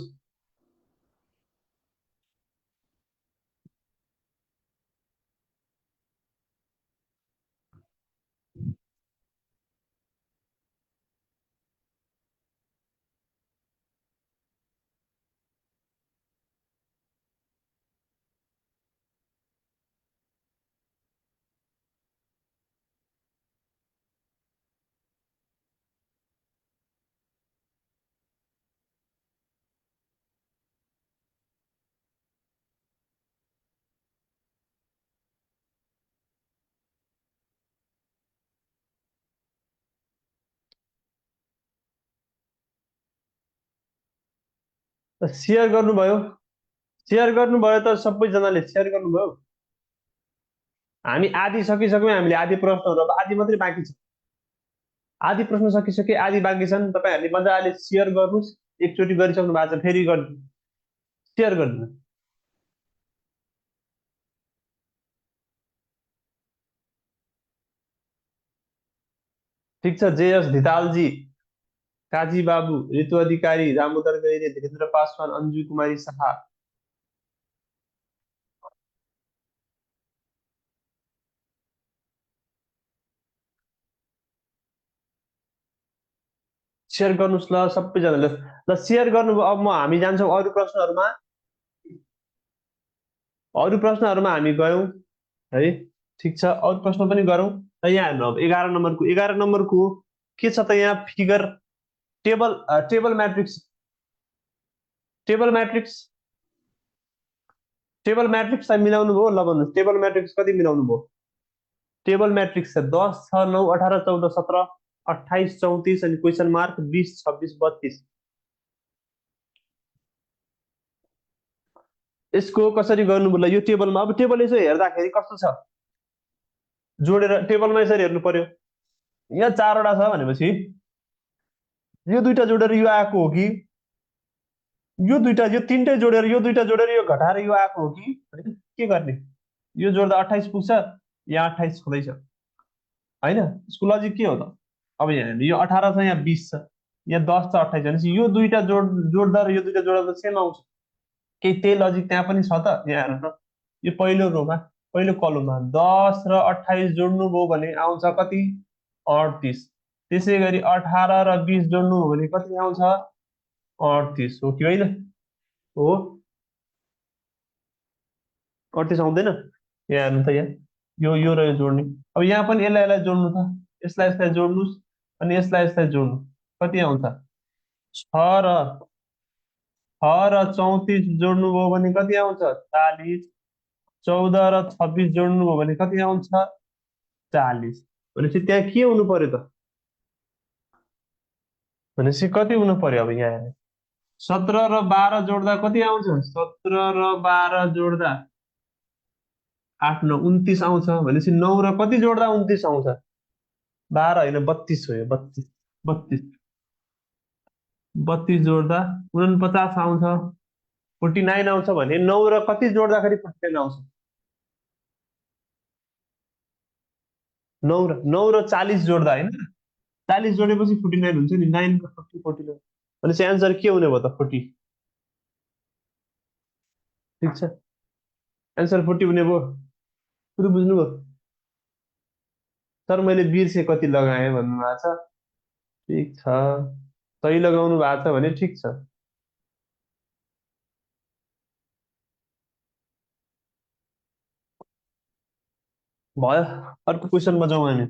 सेयर गर्नुभयो, सेयर गर्नुभयो त सबैजनाले सेयर गर्नुभयो। हामी आधी सकिसक्यौँ, हामीले आधी प्रश्नहरू, अब आधी मात्रै बाँकी छ। आधी प्रश्न सकिसके, आधी बाँकी छन्। तपाईँहरूले मजाले सेयर गर्नुहोस्। एकचोटि गरिसक्नु भएको छ, फेरि गरिदिनु, सेयर गरिदिनु। ठिक छ, जेएस धितालजी, काजी बाबु, ऋतु अधिकारी, दामोदर गैरे, धीरेन्द्र पासवान, अन्जु कुमारी शाह। सेयर गर्नुहोस् ल सबैजनाले। ल सेयर गर्नुभयो। अब हामी जान्छौँ अरू प्रश्नहरूमा। अरू प्रश्नहरूमा हामी गयौँ है। ठिक छ, अरू प्रश्न पनि गरौँ। र यहाँ हेर्नु, अब 11 नम्बरको, 11 नम्बरको के छ त, यहाँ figure, table, table matrix, table matrix, table म्याट्रिक्सलाई मिलाउनु भयो। ल भन्नुहोस्, टेबल म्याट्रिक्स कति मिलाउनु भयो? टेबल म्याट्रिक्स छ 10, 6, 9, 18, 14, 17, 28, 34 अनि क्वेसन मार्क 20, 26, 32। यसको कसरी गर्नु होला यो टेबलमा? अब टेबल यसो हेर्दाखेरि कस्तो छ, जोडेर टेबलमा यसरी हेर्नु पर्यो। यहाँ 4वटा छ भनेपछि यो दुईटा जोडेर यो आएको हो कि, यो दुईटा, यो तिनटै जोडेर, यो दुईटा जोडेर यो घटाएर यो आएको हो कि, के गर्ने? यो जोड्दा 28 पुग्छ, यहाँ 28 छँदैछ होइन। यसको लजिक के हो त? अब यहाँ हेर्नु, यो 18 छ, यहाँ 20 छ, यहाँ 10 छ, 28 भनेपछि यो दुईटा जोड्दा र यो दुईटा जोड्दा त सेम आउँछ। केही त्यही लजिक त्यहाँ पनि छ त। यहाँ हेर्नु त, यो पहिलो रोमा, पहिलो कलममा 10 र 28 जोड्नुभयो भने आउँछ कति? 38। त्यसै गरी 18 र 20 जोड्नुभयो भने कति आउँछ? 38 हो कि होइन? हो, 38 आउँदैन? यहाँ हेर्नु त, यहाँ यो र यो जोड्ने। अब यहाँ पनि यसलाई यसलाई जोड्नु छ, यसलाई यसलाई जोड्नुहोस् अनि यसलाई यसलाई जोड्नु, कति आउँछ? 6 र 34 जोड्नुभयो भने कति आउँछ? 40। 14 र 26 जोड्नुभयो भने कति आउँछ? 40। भनेपछि त्यहाँ के हुनु पर्यो त? भनेपछि कति हुनु पर्यो? अब यहाँ हेर्ने, 17 र 12 जोड्दा कति आउँछ? 17 र 12 जोड्दा 8, 9, 29 आउँछ। भनेपछि 9 र कति जोड्दा 29 आउँछ? 12 होइन, 32 हो यो, 32, 32, 32 जोड्दा 49 आउँछ, 49 आउँछ भने 9 र कति जोड्दाखेरि 49 आउँछ? 9 र 40 जोड्दा होइन, 40 जोडेपछि 49 हुन्छ नि, 9 र 40, 49। भनेपछि एन्सर के हुने भयो त? 40। ठिक छ, एन्सर 40 हुने भयो। कुरो बुझ्नुभयो? सर मैले बिर्सेँ कति लगाएँ भन्नुभएको छ। ठिक छ, सही लगाउनु भएको छ भने ठिक छ। भयो, अर्को क्वेसनमा जाउँ हामी।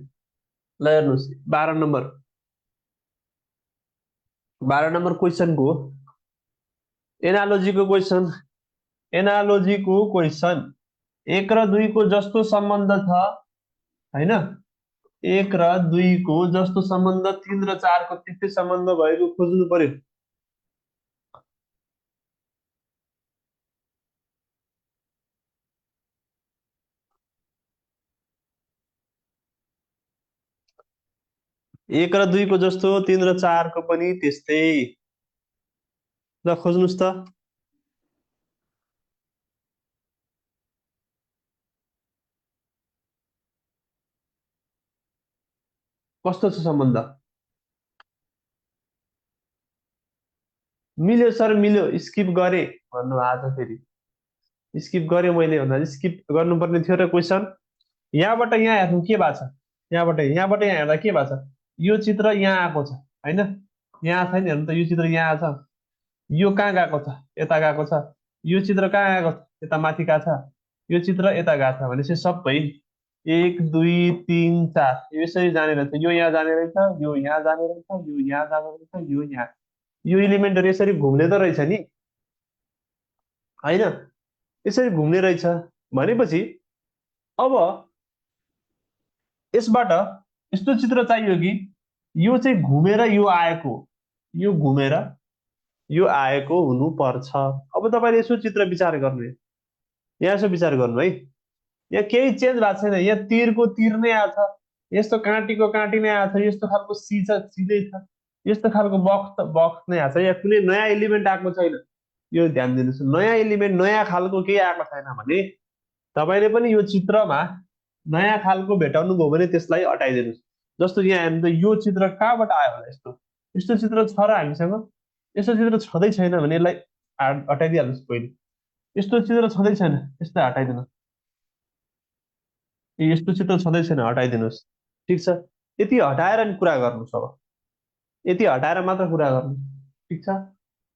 ल हेर्नुहोस्, 12 नम्बर, 12 नम्बर क्वेसनको एनालोजीको क्वेसन, एनालोजीको क्वेसन। 1 र 2 को जस्तो सम्बन्ध छ होइन, 1 र 2 को जस्तो सम्बन्ध 3 र 4 को त्यस्तै सम्बन्ध भएको खोज्नु पर्यो। 1 र 2 को जस्तो 3 र 4 को पनि त्यस्तै। ल खोज्नुहोस् त। कस्तो छ सम्बन्ध? मिल्यो सर, मिल्यो, स्किप गरेँ भन्नु आज फेरि। स्किप गरेँ मैले भन्दा स्किप गर्नुपर्ने थियो र क्वेसन। यहाँबाट यहाँ हेर्नु के भएको छ, यहाँबाट यहाँ हेर्दा के भएको छ? यो चित्र यहाँ आएको छ होइन, यहाँ छैन, हेर्नु त, यो चित्र यहाँ आएको छ, यो कहाँ गएको छ? यता गएको छ। यो चित्र कहाँ गएको छ? यता माथि गएको छ। यो चित्र यता गएको छ। भनेपछि सबै 1, 2, 3, 4 यसरी जाने रहेछ। यो यहाँ जाने रहेछ, यो यहाँ जाने रहेछ, यो यहाँ जाने रहेछ, यो यहाँ, यो इलिमेन्टहरू यसरी घुम्ने त रहेछ नि होइन, यसरी घुम्ने रहेछ। भनेपछि अब यसबाट यस्तो चित्र चाहियो कि यो चाहिँ घुमेर यो आएको, यो घुमेर यो आएको हुनु पर्छ। अब तपाईँले यसो चित्र विचार गर्नु है। यहाँ यसो विचार गर्नु है। यहाँ केही चेन्ज भएको छैन। यहाँ तिरको तिर नै आएको छ, यस्तो काँटीको काँटी नै आएको छ, यस्तो खालको सी छ सिधै छ, यस्तो खालको बक्स त बक्स नै आएको छ। यहाँ कुनै नयाँ एलिमेन्ट आएको छैन। यो ध्यान दिनुहोस्, नयाँ एलिमेन्ट नयाँ खालको केही आएको छैन भने तपाईँले पनि यो चित्रमा नयाँ खालको भेटाउनु भयो भने त्यसलाई हटाइदिनुहोस्। जस्तो यहाँ हेर्नु त, यो चित्र कहाँबाट आयो होला? यस्तो यस्तो चित्र छ र हामीसँग? यस्तो चित्र छँदै छैन भने यसलाई हटाइदिइहाल्नुहोस् पहिले। यस्तो चित्र छँदै छैन, यसलाई हटाइदिनु। यस्तो चित्र छँदै छैन, हटाइदिनुहोस्। ठिक छ, यति हटाएर नि कुरा गर्नुहोस्। अब यति हटाएर मात्र कुरा गर्नु। ठिक छ,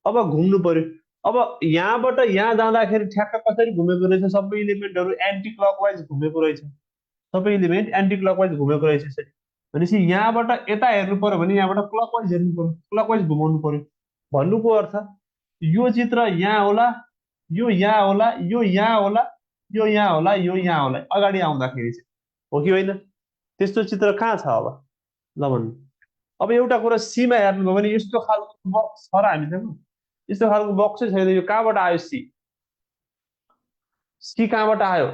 अब घुम्नु पर्यो। अब यहाँबाट यहाँ जाँदाखेरि ठ्याक्क कसरी घुमेको रहेछ? सबै इलिमेन्टहरू एन्टी क्लकवाइज घुमेको रहेछ। सबै इलिमेन्ट एन्टी क्लकवाइज घुमेको रहेछ यसरी। भनेपछि यहाँबाट यता हेर्नु पर्यो भने यहाँबाट क्लकवाइज हेर्नु पर्यो, क्लकवाइज घुमाउनु पर्यो। भन्नुको अर्थ यो चित्र यहाँ होला, यो यहाँ होला, यो यहाँ होला, यो यहाँ होला, यो यहाँ होला अगाडि आउँदाखेरि चाहिँ, हो कि होइन? त्यस्तो चित्र कहाँ छ अब? ल भन्नु। अब एउटा कुरा सीमा हेर्नुभयो भने यस्तो खालको बक्स छ र हामीसँग? यस्तो खालको बक्सै छैन। यो कहाँबाट आयो? सी सी कहाँबाट आयो?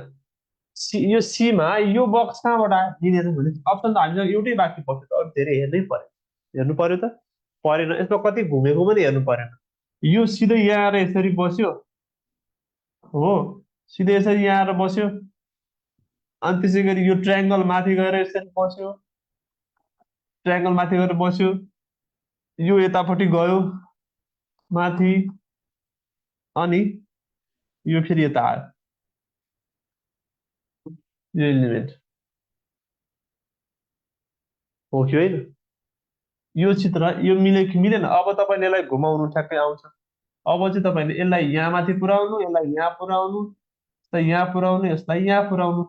सी, यो सीमा यो बक्स कहाँबाट आयो? यिनीहरू भने अप्सन त हामीसँग एउटै बाँकी पर्छ, अरू धेरै हेर्नै पर्यो। हेर्नु पर्यो त परेन? यसमा कति घुमेको पनि हेर्नु परेन। यो सिधै यहाँ आएर यसरी बस्यो हो, सिधै यसरी यहाँ आएर बस्यो, अनि त्यसै गरी यो ट्रायङ्गल माथि गएर यसरी बस्यो, ट्रायङ्गल माथि गएर बस्यो, यो यतापट्टि गयो माथि, अनि यो फेरि यता आयो, यो एलिमेन्ट हो कि होइन? यो चित्र यो मिले कि मिलेन? अब तपाईँले यसलाई घुमाउनु ठ्याक्कै आउँछ। अब चाहिँ तपाईँले यसलाई यहाँ माथि पुऱ्याउनु, यसलाई यहाँ पुऱ्याउनु, यसलाई यहाँ पुऱ्याउनु, यसलाई यहाँ पुऱ्याउनु।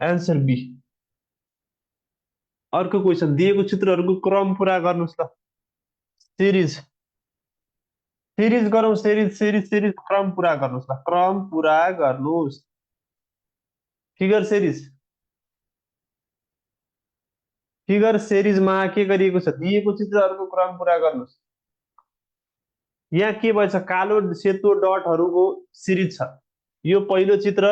Answer be. अर्को क्वेसन, दिएको चित्रहरूको क्रम पुरा गर्नुहोस् त। सिरिज सिरिज गरौँ, सिरिज सिरिज सिरिज क्रम पुरा गर्नुहोस् ल, क्रम पुरा गर्नुहोस्। फिगर सिरिज, फिगर सिरिजमा के गरिएको छ? दिएको चित्रहरूको क्रम पुरा गर्नुहोस्। यहाँ के भएछ? कालो सेतो डटहरूको सिरिज छ। यो पहिलो चित्र,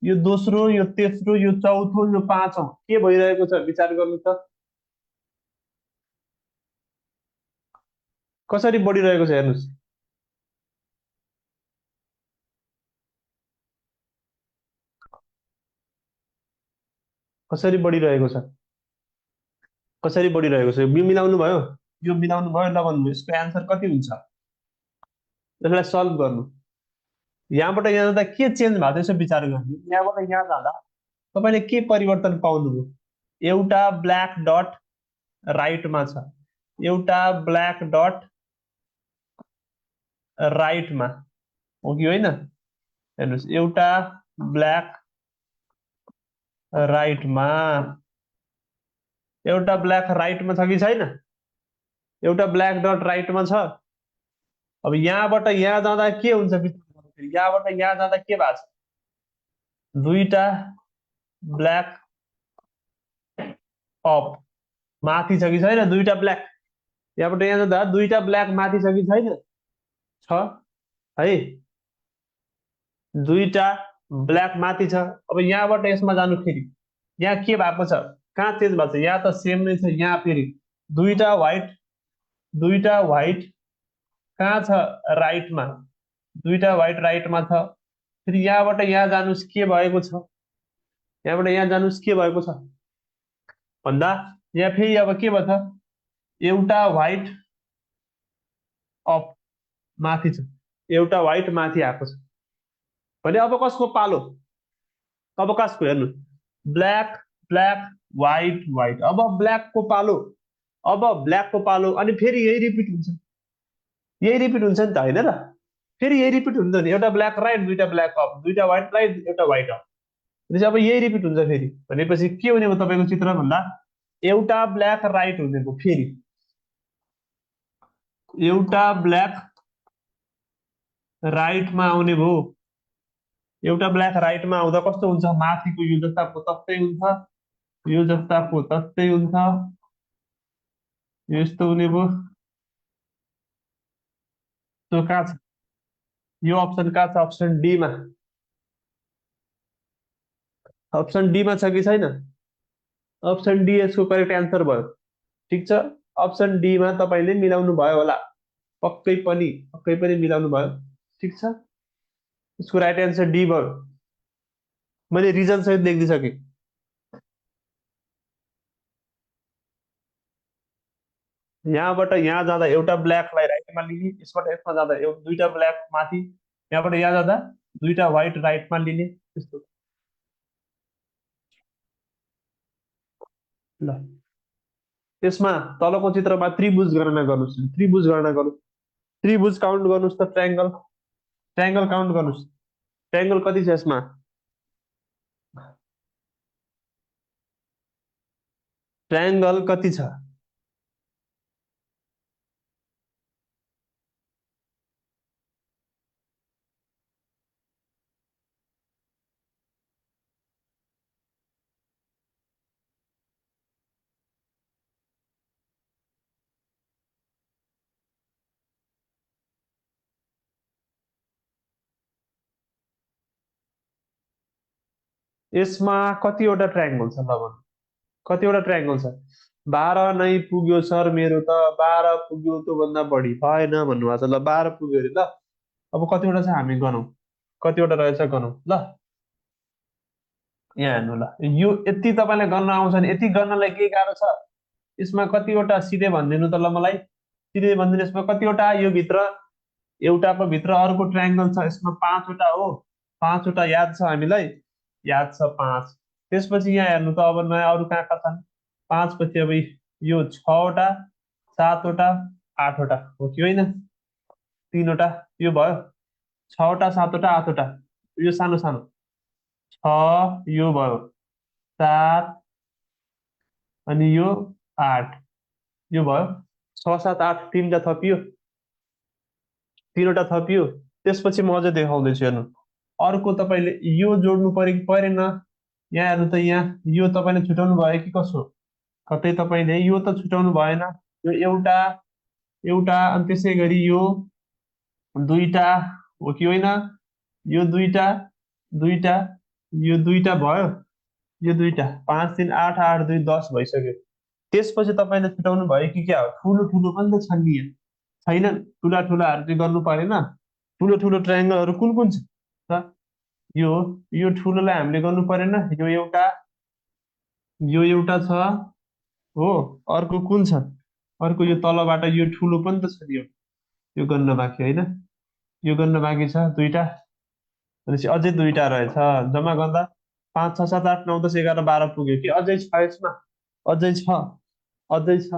यो दोस्रो, यो तेस्रो, यो चौथो, यो पाँचौं के भइरहेको छ? विचार गर्नु त, कसरी बढिरहेको छ हेर्नुहोस्। कसरी बढिरहेको छ? कसरी बढिरहेको छ? यो मिलाउनु भयो, यो मिलाउनु भयो। ल भन्नु, यसको एन्सर कति हुन्छ? यसलाई सल्भ गर्नु। यहाँबाट यहाँ जाँदा के चेन्ज भएको छ यसो विचार गर्नु। यहाँबाट यहाँ जाँदा तपाईँले के परिवर्तन पाउनुभयो? एउटा ब्ल्याक डट राइटमा छ, एउटा ब्ल्याक डट राइटमा, हो कि होइन? हेर्नुहोस्, एउटा ब्ल्याक राइटमा, एउटा ब्ल्याक राइटमा छ कि छैन? एउटा ब्ल्याक डट राइटमा छ। अब यहाँबाट यहाँ जाँदा के हुन्छ? यहाँबाट यहाँ जाँदा के भएको छ? दुईटा ब्ल्याक अप माथि छ कि छैन? दुईटा ब्ल्याक, यहाँबाट यहाँ जाँदा दुईटा ब्ल्याक माथि छ कि छैन? छ है, दुईटा ब्ल्याक माथि छ। अब यहाँबाट यसमा जानु, यहाँ के भएको छ? कहाँ चेन्ज भएको छ? यहाँ त सेम नै छ। यहाँ फेरि दुईटा व्हाइट, दुईटा व्हाइट कहाँ छ? राइटमा, दुईटा व्हाइट राइटमा छ। फेरि यहाँबाट यहाँ जानुस्, के भएको छ? यहाँबाट यहाँ जानुस्, के भएको छ भन्दा यहाँ फेरि अब के भयो त? एउटा व्हाइट अप माथि छ, एउटा व्हाइट माथि आएको छ भने अब कसको पालो? अब कसको? हेर्नु, ब्ल्याक ब्ल्याक व्हाइट व्हाइट, अब ब्ल्याकको पालो, अब ब्ल्याकको पालो। अनि फेरि यही रिपिट हुन्छ, यही रिपिट हुन्छ नि त, होइन र? फेरि यही रिपिट हुन्छ नि, एउटा ब्ल्याक राइट, दुईटा ब्ल्याक अप, दुईटा व्हाइट राइट, एउटा व्हाइट अप, भनेपछि अब यही रिपिट हुन्छ फेरि। भनेपछि के हुने भयो तपाईँको चित्र भन्दा? एउटा ब्ल्याक राइट हुने भयो, फेरि एउटा ब्ल्याक राइटमा आउने भयो, एउटा ब्ल्याक राइटमा आउँदा कस्तो हुन्छ, माथिको यो जस्ताको तस्तै हुन्छ, यो जस्ताको तस्तै हुन्छ, यो यस्तो हुने भयो। त्यो कहाँ छ, यो अप्सन कहाँ छ, अप्सन डीमा, अप्सन डीमा छ कि छैन? अप्सन डी यसको करेक्ट एन्सर भयो। ठिक छ, अप्सन डीमा तपाईँले मिलाउनु भयो होला, पक्कै पनि मिलाउनु भयो। ठिक छ, यसको राइट एन्सर डी भयो। मैले रिजन सहित लेखिदिइसकेँ। यहाँबाट यहाँ जाँदा एउटा ब्ल्याकलाई राइटमा लिने, यसबाट यसमा जाँदा दुईटा ब्ल्याक माथि, यहाँबाट यहाँ जाँदा दुईटा व्हाइट राइटमा लिने, त्यस्तो। ल यसमा तलको चित्रमा त्रिभुज गणना गर्नुहोस्, त्रिभुज गणना गर्नु, त्रिभुज काउन्ट गर्नुहोस् त, ट्रायंगल, ट्रायंगल काउन्ट गर्नुहोस्, ट्रायंगल कति छ यसमा? ट्रायंगल कति छ? यसमा कतिवटा ट्रायंगल छ, ल भन्नु, कतिवटा ट्रायंगल छ? 12 नै पुग्यो सर मेरो त, 12 पुग्यो, त्योभन्दा बढी भएन भन्नुभएको छ। ल 12 पुग्यो अरे। ल अब कतिवटा छ हामी गनौँ, कतिवटा रहेछ गनौँ। ल यहाँ हेर्नु, ल यो यति तपाईँलाई गर्न आउँछ भने, यति गर्नलाई के गाह्रो छ? यसमा कतिवटा सिधै भनिदिनु त ल मलाई, सिधै भनिदिनु। यसमा कतिवटा, यो भित्र एउटाको भित्र अर्को ट्रायंगल छ, यसमा 5वटा हो, 5वटा याद छ हामीलाई, याद छ 5। त्यसपछि यहाँ हेर्नु त, अब नयाँ अरू कहाँ कहाँ छन्? 5 पछि अब यो 6वटा, 7वटा, 8वटा हो कि होइन? 3वटा, यो भयो 6वटा, 7वटा, 8वटा, यो सानो सानो 6, यो भयो 7, अनि यो 8, यो भयो 6, 7, 8, 3टा थपियो, 3वटा थपियो। त्यसपछि म अझै देखाउँदैछु, हेर्नु। अर्को तपाईँले यो जोड्नु पर्यो कि परेन? यहाँ हेर्नु त, यहाँ यो तपाईँले छुटाउनु भयो कि कसो? कतै तपाईँले यो त छुटाउनु भएन, यो एउटा, एउटा, अनि त्यसै गरी यो दुईटा हो कि होइन? यो दुईटा, दुईटा, यो दुईटा भयो, यो दुईटा, 5, 3, 8, 8, 2, 10 भइसक्यो। त्यसपछि तपाईँले छुटाउनु भयो कि क्या हो? ठुलो ठुलो पनि त छन् नि, छैनन्? ठुला ठुलाहरू चाहिँ गर्नु परेन? ठुलो ठुलो ट्रायंगलहरू कुन कुन छ त? यो ठुलोलाई हामीले गर्नु परेन? यो एउटा छ हो, अर्को कुन छ? अर्को यो तलबाट यो ठुलो पनि त छ, यो गर्न बाँकी होइन? यो गर्न बाँकी छ दुईटा, भनेपछि अझै दुईटा रहेछ। जम्मा गर्दा 5, 6, 7, 8, 9, 10, 11, 12 पुग्यो कि अझै छ यसमा? अझै छ, अझै छ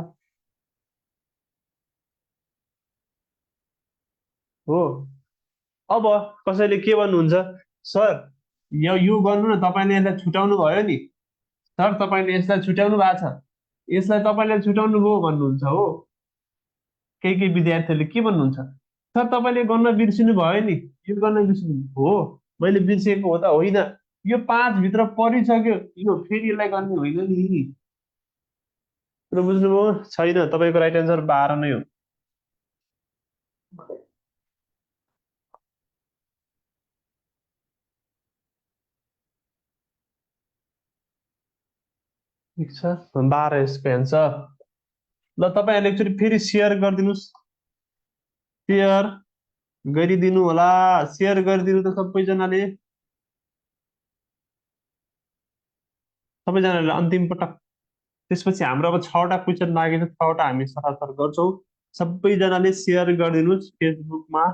हो। अब कसैले के भन्नुहुन्छ, सर यो गर्नु न, तपाईँले यसलाई छुटाउनु भयो नि सर, तपाईँले यसलाई छुट्याउनु भएको छ, यसलाई तपाईँले छुटाउनु भयो भन्नुहुन्छ हो। केही विद्यार्थीहरूले के भन्नुहुन्छ, सर तपाईँले गर्न बिर्सिनु भयो नि, यो गर्न बिर्सिनु हो। मैले बिर्सेको हो त होइन, यो 5 भित्र परिसक्यो, यो फेरि यसलाई गर्ने होइन नि। कुरो बुझ्नुभयो? छैन, तपाईँको राइट एन्सर 12 नै हो। ठिक छ, 12 यसको एन्सर। ल तपाईँहरूले एकचोटि फेरि सेयर गरिदिनुहोस्, सेयर गरिदिनु होला, सेयर गरिदिनु त सबैजनाले, सबैजनाले अन्तिम पटक। त्यसपछि हाम्रो अब 6वटा क्वेसन बाँकी छ, 6वटा हामी सरासर गर्छौँ। सबैजनाले सेयर गरिदिनुहोस् फेसबुकमा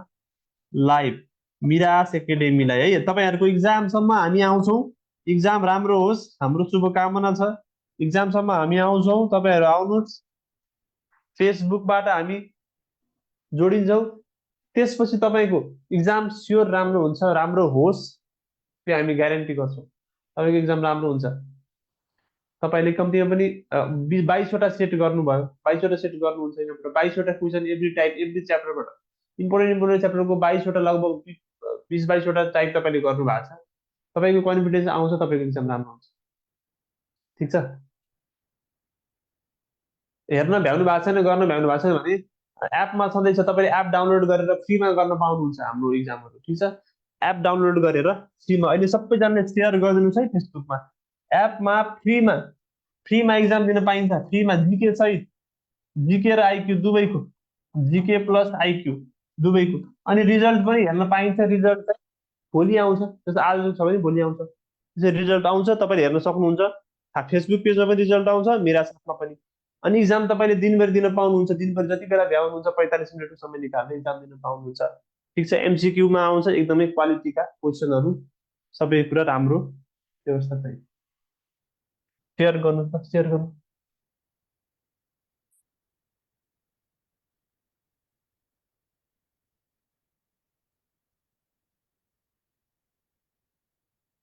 लाइभ मिरास एकाडेमीलाई है। तपाईँहरूको इक्जामसम्म हामी आउँछौँ, इक्जाम राम्रो होस्, हाम्रो शुभकामना छ। इक्जामसम्म हामी आउँछौँ, तपाईँहरू आउनुहोस्, फेसबुकबाट हामी जोडिन्छौँ। त्यसपछि तपाईँको इक्जाम स्योर राम्रो हुन्छ, राम्रो होस्, त्यो हामी ग्यारेन्टी गर्छौँ। तपाईँको इक्जाम राम्रो हुन्छ। तपाईँले कम्तीमा पनि 22वटा सेट गर्नुभयो, 22वटा सेट गर्नुहुन्छ, यहाँबाट 22वटा क्वेसन एभ्री टाइप, एभ्री च्याप्टरबाट, इम्पोर्टेन्ट च्याप्टरको 22वटा लगभग 20-22वटा टाइप तपाईँले गर्नु भएको छ, तपाईँको कन्फिडेन्स आउँछ, तपाईँको इक्जाम राम्रो आउँछ। ठिक छ, हेर्न भ्याउनु भएको छैन, गर्न भ्याउनु भएको छैन भने एपमा छँदैछ, तपाईँले एप डाउनलोड गरेर फ्रीमा गर्न पाउनुहुन्छ हाम्रो इक्जामहरू। ठिक छ, एप डाउनलोड गरेर फ्रीमा अहिले सबैजनाले सेयर गरिदिनुहोस् है फेसबुकमा। एपमा फ्रीमा फ्रीमा इक्जाम दिन पाइन्छ, फ्रीमा जिके सहित, जिके र आइक्यू दुवैको, जिके प्लस आइक्यू दुवैको। अनि रिजल्ट पनि हेर्न पाइन्छ, रिजल्ट चाहिँ भोलि आउँछ, जस्तो आज छ भने भोलि आउँछ, त्यसरी रिजल्ट आउँछ, तपाईँले हेर्न सक्नुहुन्छ। फेसबुक पेजमा पनि रिजल्ट आउँछ, मेरा साथमा पनि। अनि इक्जाम तपाईँले दिनभरि दिन पाउनुहुन्छ, दिनभरि जति बेला भ्याउनुहुन्छ 45 मिनटको समय निकालेर इक्जाम दिन पाउनुहुन्छ। ठिक छ, एमसिक्यूमा आउँछ, एकदमै क्वालिटीका क्वेसनहरू, सबै कुरा राम्रो व्यवस्था चाहिँ। सेयर गर्नु त, सेयर गर्नु।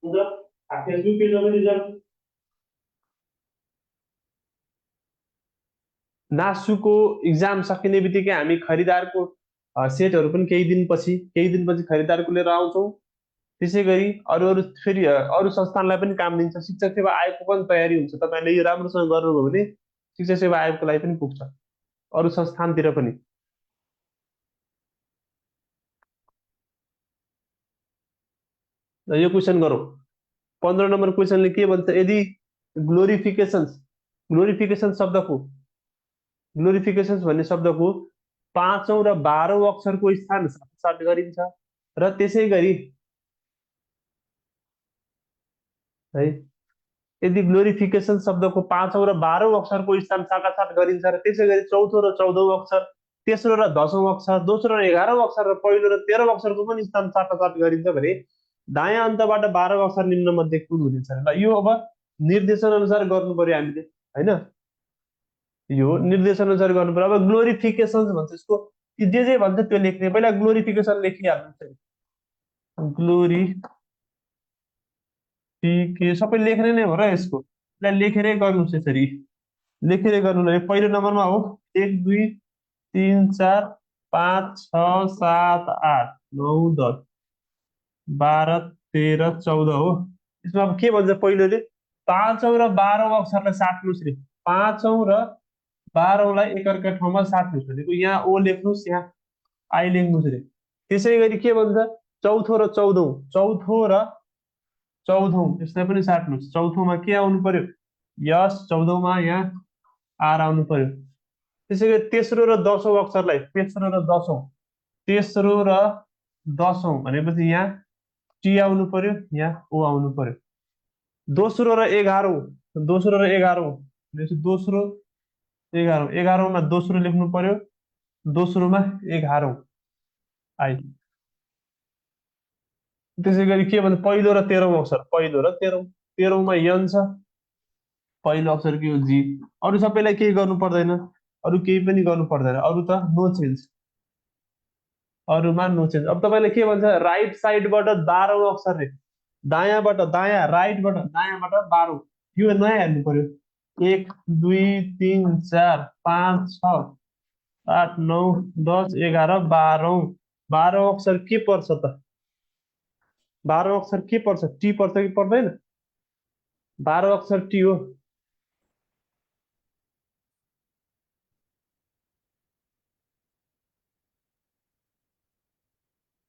हुन्छ, फेसबुक पेजमा पनि रिजल्ट। नासुको इक्जाम सकिने बित्तिकै हामी खरिदारको सेटहरू पनि केही दिनपछि खरिदारको लिएर आउँछौँ। त्यसै गरी अरू अरू फेरि अरू संस्थानलाई पनि काम दिन्छ, शिक्षक सेवा आयोगको पनि तयारी हुन्छ। तपाईँले यो राम्रोसँग गर्नुभयो भने शिक्षक सेवा आयोगको लागि पनि पुग्छ, अरू संस्थानतिर पनि। यो क्वेसन गरौँ। 15 नम्बर क्वेसनले के भन्छ, यदि ग्लोरिफिकेसन ग्लोरिफिकेसन शब्दको ग्लोरिफिकेसन भन्ने शब्दको 5औं र 12औं अक्षरको स्थान साथ गरिन्छ, र त्यसै गरी है, यदि ग्लोरिफिकेसन शब्दको 5औं र 12औं अक्षरको स्थान साटासाट गरिन्छ, र त्यसै गरी चौथो र 14औं अक्षर, तेस्रो र 10औं अक्षर, दोस्रो र 11औं अक्षर, र पहिलो र 13औं अक्षरको पनि स्थान साटासाट गरिन्छ भने दायाँ अन्तबाट 12औं अक्षर निम्न मध्ये कुन हुनेछ? ल यो अब निर्देशन अनुसार गर्नु पर्यो हामीले, होइन? यो निर्देशन अनुसार गर्नु पर्यो। अब ग्लोरिफिकेसन भन्छ, यसको जे जे भन्छ त्यो लेख्ने, पहिला ग्लोरिफिकेसन लेखिहाल्नु। ग्लोरी सबै लेख्ने नै हो र यसको, यसलाई लेखेरै गर्नुहोस्। यसरी लेखेरै गर्नु। पहिलो नम्बरमा हो 1 2 3 4 5 6 7 8 9 10 12 13 14 हो। यसमा अब के भन्छ, पहिलोले 5औं र 12औं अक्षरलाई साट्नुहोस् रे। 5औं र 12औंलाई एकअर्का ठाउँमा साट्नुहोस् भनेको, यहाँ ओ लेख्नुहोस्, यहाँ आई लेख्नुहोस् रे। त्यसै गरी के भन्छ, चौथो र 14औं, चौथो र 14औं यसलाई पनि साट्नुहोस्। चौथोमा के आउनु पर्यो, यस। 14औंमा यहाँ आर आउनु पर्यो। त्यसै गरी तेस्रो र 10औं अक्षरलाई, तेस्रो र 10औं, तेस्रो र 10औं भनेपछि यहाँ टी आउनु पर्यो, यहाँ ओ आउनु पर्यो। दोस्रो र 11औं, दोस्रो र 11औं, दोस्रो 11औं, 11औंमा दोस्रो लेख्नु पर्यो, दोस्रोमा 11औं आई। त्यसै गरी के भन्छ, पहिलो र 13औं अक्षर, पहिलो र 13औं, 13औंमा यन छ, पहिलो अक्षर के हो, जी। अरू सबैलाई केही गर्नु पर्दैन, अरू केही पनि गर्नु पर्दैन, अरू त नो चेन्ज, अरूमा नो चेन्ज। अब तपाईँले के भन्छ, राइट साइडबाट 12औं अक्षर रे, दायाँबाट, दायाँ राइटबाट दायाँबाट 12औं, यो नयाँ हेर्नु पर्यो। 1 2 3 4 5 6 8 9 10 11 12औं, 12औं अक्षर के पर्छ त? 12औं अक्षर के पर्छ, टी पर्छ कि पर्दैन? 12औं अक्षर टी हो।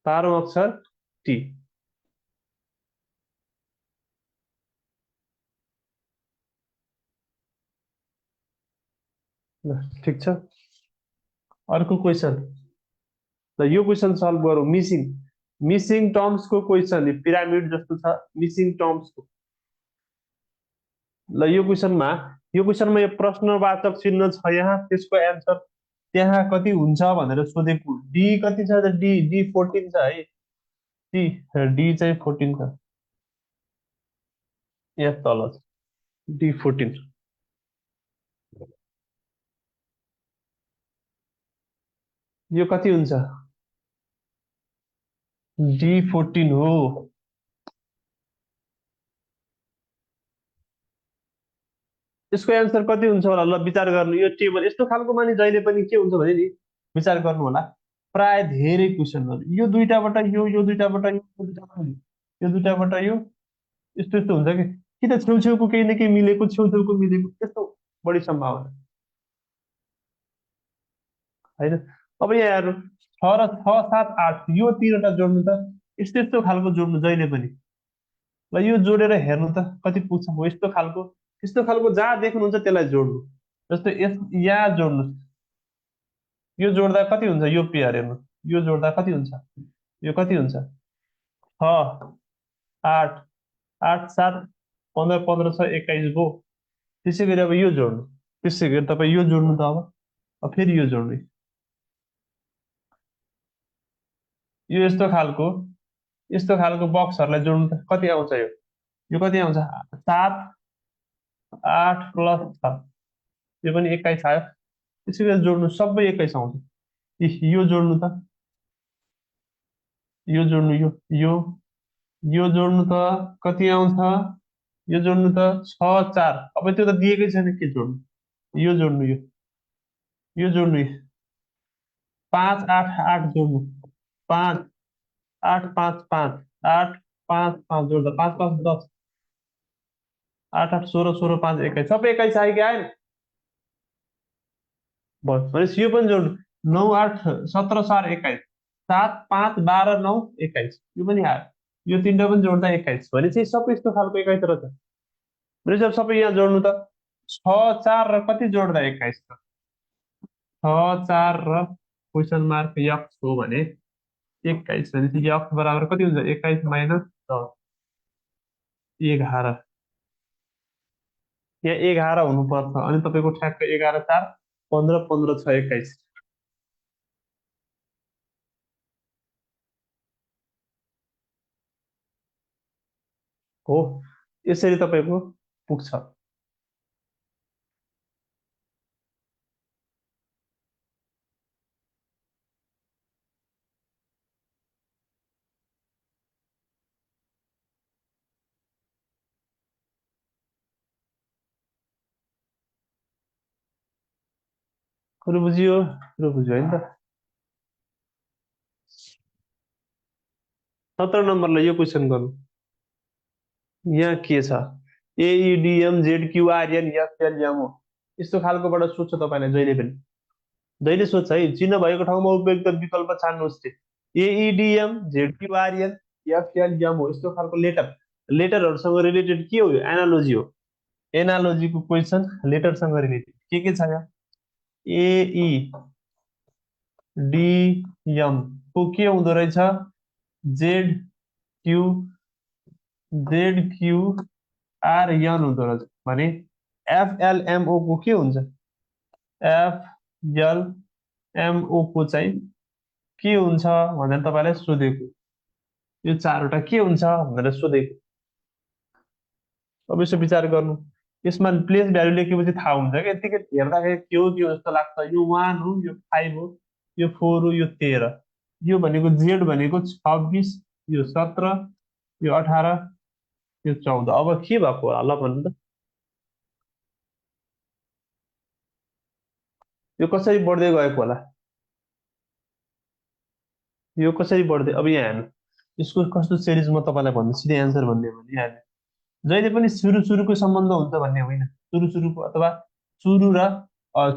12औं अक्षर टी। ल ठिक छ, अर्को क्वेसन। ल यो क्वेसन सल्भ गरौँ। मिसिङ टर्म्सको क्वेसन, पिरामिड जस्तो छ, मिसिङ टर्म्सको। ल यो क्वेसनमा यो प्रश्नवाचक चिन्ह छ यहाँ, त्यसको एन्सर त्यहाँ कति हुन्छ भनेर सोधेको। डी कति छ त, डी डी 14 छ है, डी डी चाहिँ 14 छ, यहाँ तल छ डी 14। यो कति हुन्छ, डी 14 हो। यसको एन्सर कति हुन्छ होला, ल विचार गर्नु। यो टेबल यस्तो खालको मानि जहिले पनि के हुन्छ भने नि, विचार गर्नु होला। प्राय धेरै क्वेसनहरू यो दुईटाबाट यो दुईटाबाट यो दुईटाबाट यो यस्तो यस्तो हुन्छ कि त छेउछेउको केही न केही मिलेको छेउछेउको मिलेको त्यस्तो बढी सम्भावना होइन। अब यहाँ हेर्नु 6 र 6 7 8 यो तिनवटा जोड्नु त यस्तो यस्तो खालको जोड्नु जहिले पनि ल यो जोडेर हेर्नु त कति पुग्छ हो यस्तो खालको त्यस्तो खालको जहाँ देख्नुहुन्छ त्यसलाई जोड्नु जस्तो यहाँ जोड्नु यो जोड्दा कति हुन्छ यो पेयर हेर्नु यो जोड्दा कति हुन्छ यो कति हुन्छ 6 8 8 7 15 15 6 21 भयो। त्यसै गरी अब यो जोड्नु त्यसै गरी तपाईँ यो जोड्नु त अब फेरि यो जोड्नु यो यस्तो खालको बक्सहरूलाई जोड्नु त कति आउँछ यो कति आउँछ 7 8 प्लस 6 यो पनि 21 आयो। त्यसै गरी जोड्नु सबै 21 आउँछ यो जोड्नु त यो जोड्नु यो जोड्नु त कति आउँछ यो जोड्नु त 6 4 अब त्यो त दिएकै छैन के जोड्नु यो जोड्नु यो जोड्नु 5 8 8 जोड्नु 5 8 5 5 8 5 5 जोड्दा 5 5 10 8 8 16 16 5 21 सबै 21 आयो कि आएन बस भनेपछि यो पनि जोड्नु 9 8 17 4 21 7 5 12 9 21 यो पनि आयो यो तिनवटा पनि जोड्दा 21 भनेपछि सबै यस्तो खालको 21 रहेछ भनेपछि अब सबै यहाँ जोड्नु त 6 4 र कति जोड्दा 21 छ 6 4 र क्वेसन मार्क यक्स हो भने 21 भनेपछि यक्स बराबर कति हुन्छ 21 माइनस 10 11 यहाँ 11 हुनुपर्छ अनि तपाईँको ठ्याक्क 11 4 15 15 6 21 हो यसरी तपाईँको पुग्छ। कुरो बुझियो होइन त 17 नम्बरलाई यो क्वेसन गर्नु यहाँ के छ एइडिएम जेडक्युआरएन एफएलएम हो यस्तो खालकोबाट सोध्छ तपाईँलाई जहिले सोध्छ है चिन्ह भएको ठाउँमा उपयुक्त विकल्प छान्नुहोस् एइडिएम जेडक्युआरएन एफएलएम हो यस्तो खालको लेटरहरूसँग रिलेटेड के हो यो एनालोजी हो एनालोजीको क्वेसन लेटरसँग रिलेटेड के छ यहाँ एई डिएम को के हुँदो रहेछ जेड क्यू आरएन हुँदो रहेछ भने एफएलएमओ को के हुन्छ एफएलएमओ को चाहिँ के हुन्छ भनेर तपाईँलाई सोधेको यो चारवटा के हुन्छ भनेर सोधेको अब यसो विचार गर्नु यसमा प्लेस भ्यालु लेखेपछि थाहा हुन्छ कि यतिकै हेर्दाखेरि के हो जस्तो लाग्छ यो 1 हो यो 5 हो यो 4 हो यो 13 यो भनेको जेड भनेको 26 यो 17 यो 18 यो 14 अब के भएको होला ल भन्नु त यो कसरी बढ्दै गएको होला यो कसरी बढ्दै अब यहाँ हेर्नु यसको कस्तो सिरिज म तपाईँलाई भन्नु सिधै एन्सर भन्ने हो भने यहाँ जहिले पनि सुरुको सम्बन्ध हुन्छ भन्ने होइन सुरुको अथवा सुरु र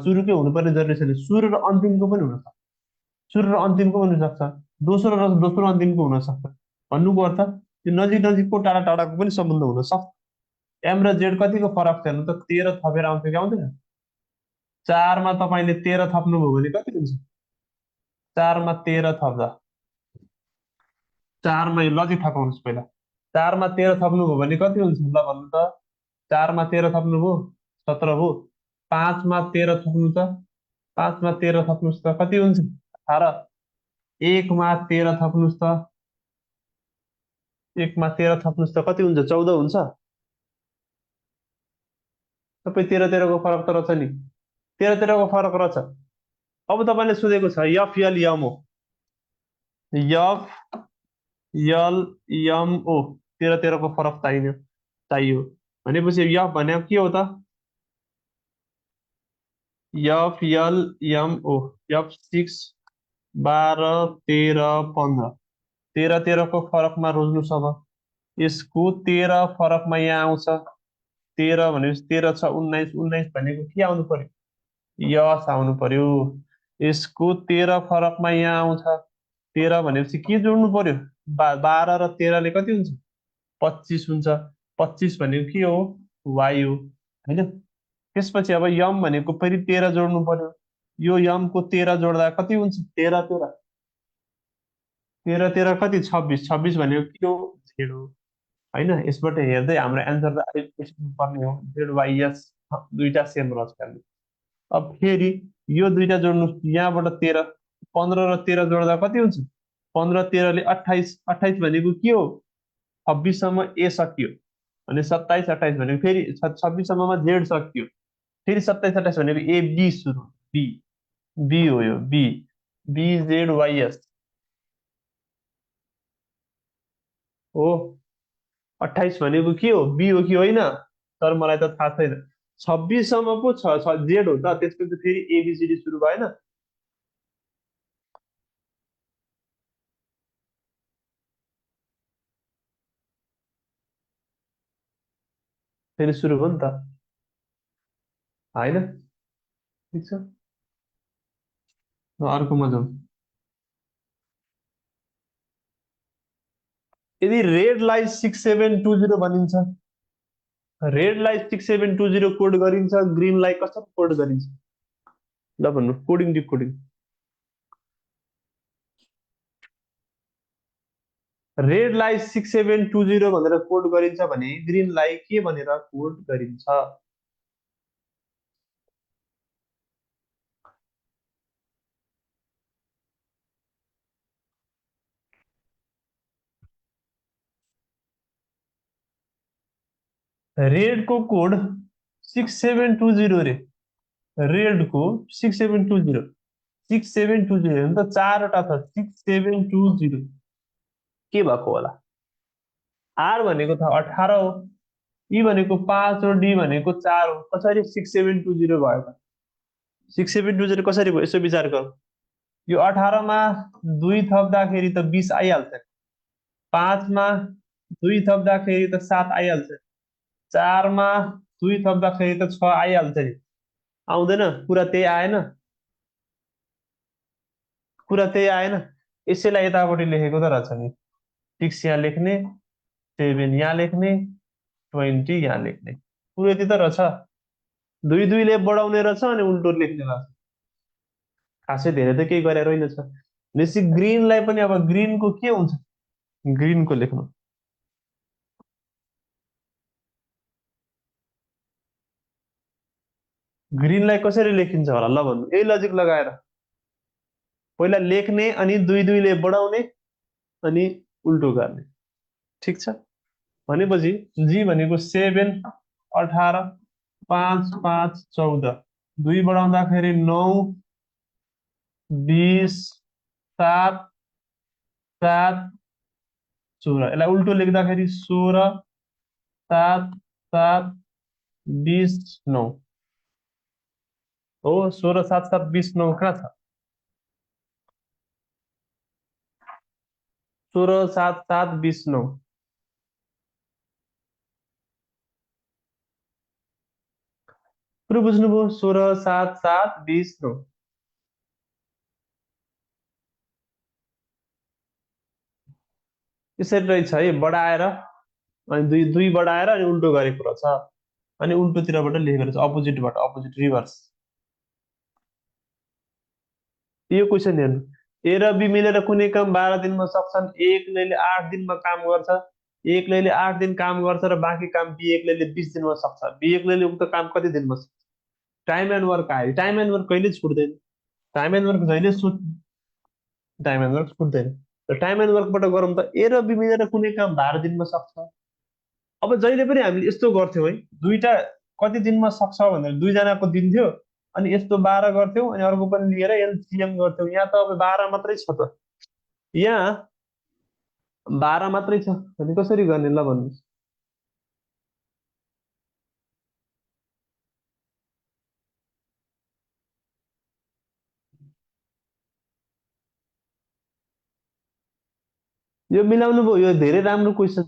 सुरुकै हुनुपर्ने जरुरी छैन सुरु र अन्तिमको पनि हुनसक्छ सुरु र अन्तिमको पनि हुनसक्छ दोस्रो अन्तिमको हुनसक्छ भन्नुको अर्थ यो नजिकको टाढा टाढाको पनि सम्बन्ध हुनसक्छ एम र जेड कतिको फरक छ हेर्नु त 13 थपेर आउँछ कि आउँदैन 4 मा तपाईँले 13 थप्नुभयो भने कति हुन्छ 4 मा 13 थप्दा 4 मा यो लजिक थपाउनुहोस् पहिला 4 मा 13 थप्नुभयो भने कति हुन्छ ल भन्नु त 4 मा 13 थप्नुभयो 17 भयो 5 मा 13 थप्नु त 5 मा 13 थप्नुहोस् त कति हुन्छ 18 1 मा 13 थप्नुहोस् त 1 मा 13 थप्नुहोस् त कति हुन्छ 14 हुन्छ सबै 13 13 को फरक त रहेछ नि 13 13 को फरक रहेछ अब तपाईँले सोधेको छ एफएलएम हो एफएलएमओ 13 13 को फरक चाहियो भनेपछि एफ भने के हो त एफएलएमओ F6 12 13 15 13 13 को फरकमा रोज्नुहोस् अब यसको 13 फरकमा यहाँ आउँछ 13 भनेपछि 13 छ 19 19 भनेको के आउनु पर्यो यस आउनु पर्यो यसको 13 फरकमा यहाँ आउँछ 13 भनेपछि के जोड्नु पर्यो 12 र 13 ले कति हुन्छ 25 हुन्छ 25 भनेको के हो वाइ हो होइन त्यसपछि अब यम भनेको फेरि 13 जोड्नु पर्यो यो यम को 13 जोड्दा कति हुन्छ 13 13 13 13 कति 26 26 भनेको के हो जेड हो होइन यसबाट हेर्दै हाम्रो एन्सर त आइपुग्नु पर्ने हो जेड वाइ एस दुईटा सेम रहेछ खालि अब फेरि यो दुईटा जोड्नु यहाँबाट 13 15 र 13 जोड्दा कति हुन्छ 15 13 ले 28 28 भनेको के हो 26सम्म ए सकियो अनि 27 28 भनेको फेरि 26सम्ममा जेड सकियो फेरि 27 28 भनेको ए बी सुरु बी बी हो यो B B Z Y S हो 28 भनेको के हो बी हो कि होइन तर मलाई त थाहा छैन 26सम्म पो जेड हो त त्यसपछि फेरि एबिसिडी सुरु भएन फेरि सुरु भयो नि त होइन ठिक छ ल अर्कोमा जाउँ यदि रेडलाई 6720 भनिन्छ रेडलाई 6720 कोड गरिन्छ ग्रिनलाई कसरी कोड गरिन्छ ल भन्नु कोडिङ डिकोडिङ रेडलाई 6720 भनेर कोड गरिन्छ भने ग्रिनलाई के भनेर कोड गरिन्छ रेडको कोड 6720 रे रेडको 6720 6720 त चारवटा छ 6720 के भएको होला आर भनेको त 18 हो ई भनेको 5 हो डी भनेको 4 हो कसरी 6720 भयो त 6720 कसरी भयो यसो विचार गर यो 18मा 2 थप्दाखेरि त 20 आइहाल्छ 5मा 2 थप्दाखेरि त 7 आइहाल्छ 4मा 2 थप्दाखेरि त 6 आइहाल्छ नि आउँदैन कुरा त्यही आएन कुरा त्यही आएन यसैलाई यतापट्टि लेखेको त रहेछ नि 6 यहाँ लेख्ने 7 यहाँ लेख्ने 20 यहाँ लेख्ने कुरो यति त रहेछ दुई दुईले बढाउने रहेछ अनि उल्टो लेख्ने रहेछ खासै धेरै त केही गरेर रहेनछ भनेपछि ग्रिनलाई पनि अब ग्रिनको के हुन्छ ग्रिनको लेख्नु ग्रिनलाई कसरी लेखिन्छ होला ल भन्नु यही लजिक लगाएर पहिला लेख्ने अनि दुई दुईले बढाउने अनि उल्टो गर्ने ठिक छ भनेपछि जी भनेको 7 18 5 5 14 दुई बढाउँदाखेरि 9 20 7 7 16 यसलाई उल्टो लेख्दाखेरि 16 7 7 20 9 हो 16 7 7 20 9 कहाँ छ 16 7 7 20 9 कुरो बुझ्नुभयो 16 7 7 20 9 यसरी रहेछ है बढाएर अनि दुई दुई बढाएर अनि उल्टो गरेको रहेछ अनि उल्टोतिरबाट लेखेको रहेछ अपोजिटबाट अपोजिट रिभर्स यो क्वेसन हेर्नु ए र बी मिलेर कुनै काम 12 दिनमा सक्छन् एकले 8 दिनमा काम गर्छ एकले 8 दिन काम गर्छ र बाँकी काम बी एकले 20 दिनमा सक्छ बी एकले उक्त काम कति दिनमा सक्छ टाइम एन्ड वर्क आयो टाइम एन्ड वर्क कहिले छुट्दैन टाइम एन्ड वर्क जहिले टाइम एन्ड वर्क छुट्दैन र टाइम एन्ड वर्कबाट गरौँ त ए र बी मिलेर कुनै काम 12 दिनमा सक्छ अब जहिले पनि हामीले यस्तो गर्थ्यौँ है दुईटा कति दिनमा सक्छ भनेर दुईजनाको दिन्थ्यो अनि यस्तो 12 गर्थ्यौँ अनि अर्को पनि लिएर एलसिएम गर्थ्यौँ यहाँ त अब 12 मात्रै छ त यहाँ 12 मात्रै छ भने कसरी गर्ने ल भन्नुहोस् यो मिलाउनु भयो, यो धेरै राम्रो क्वेसन।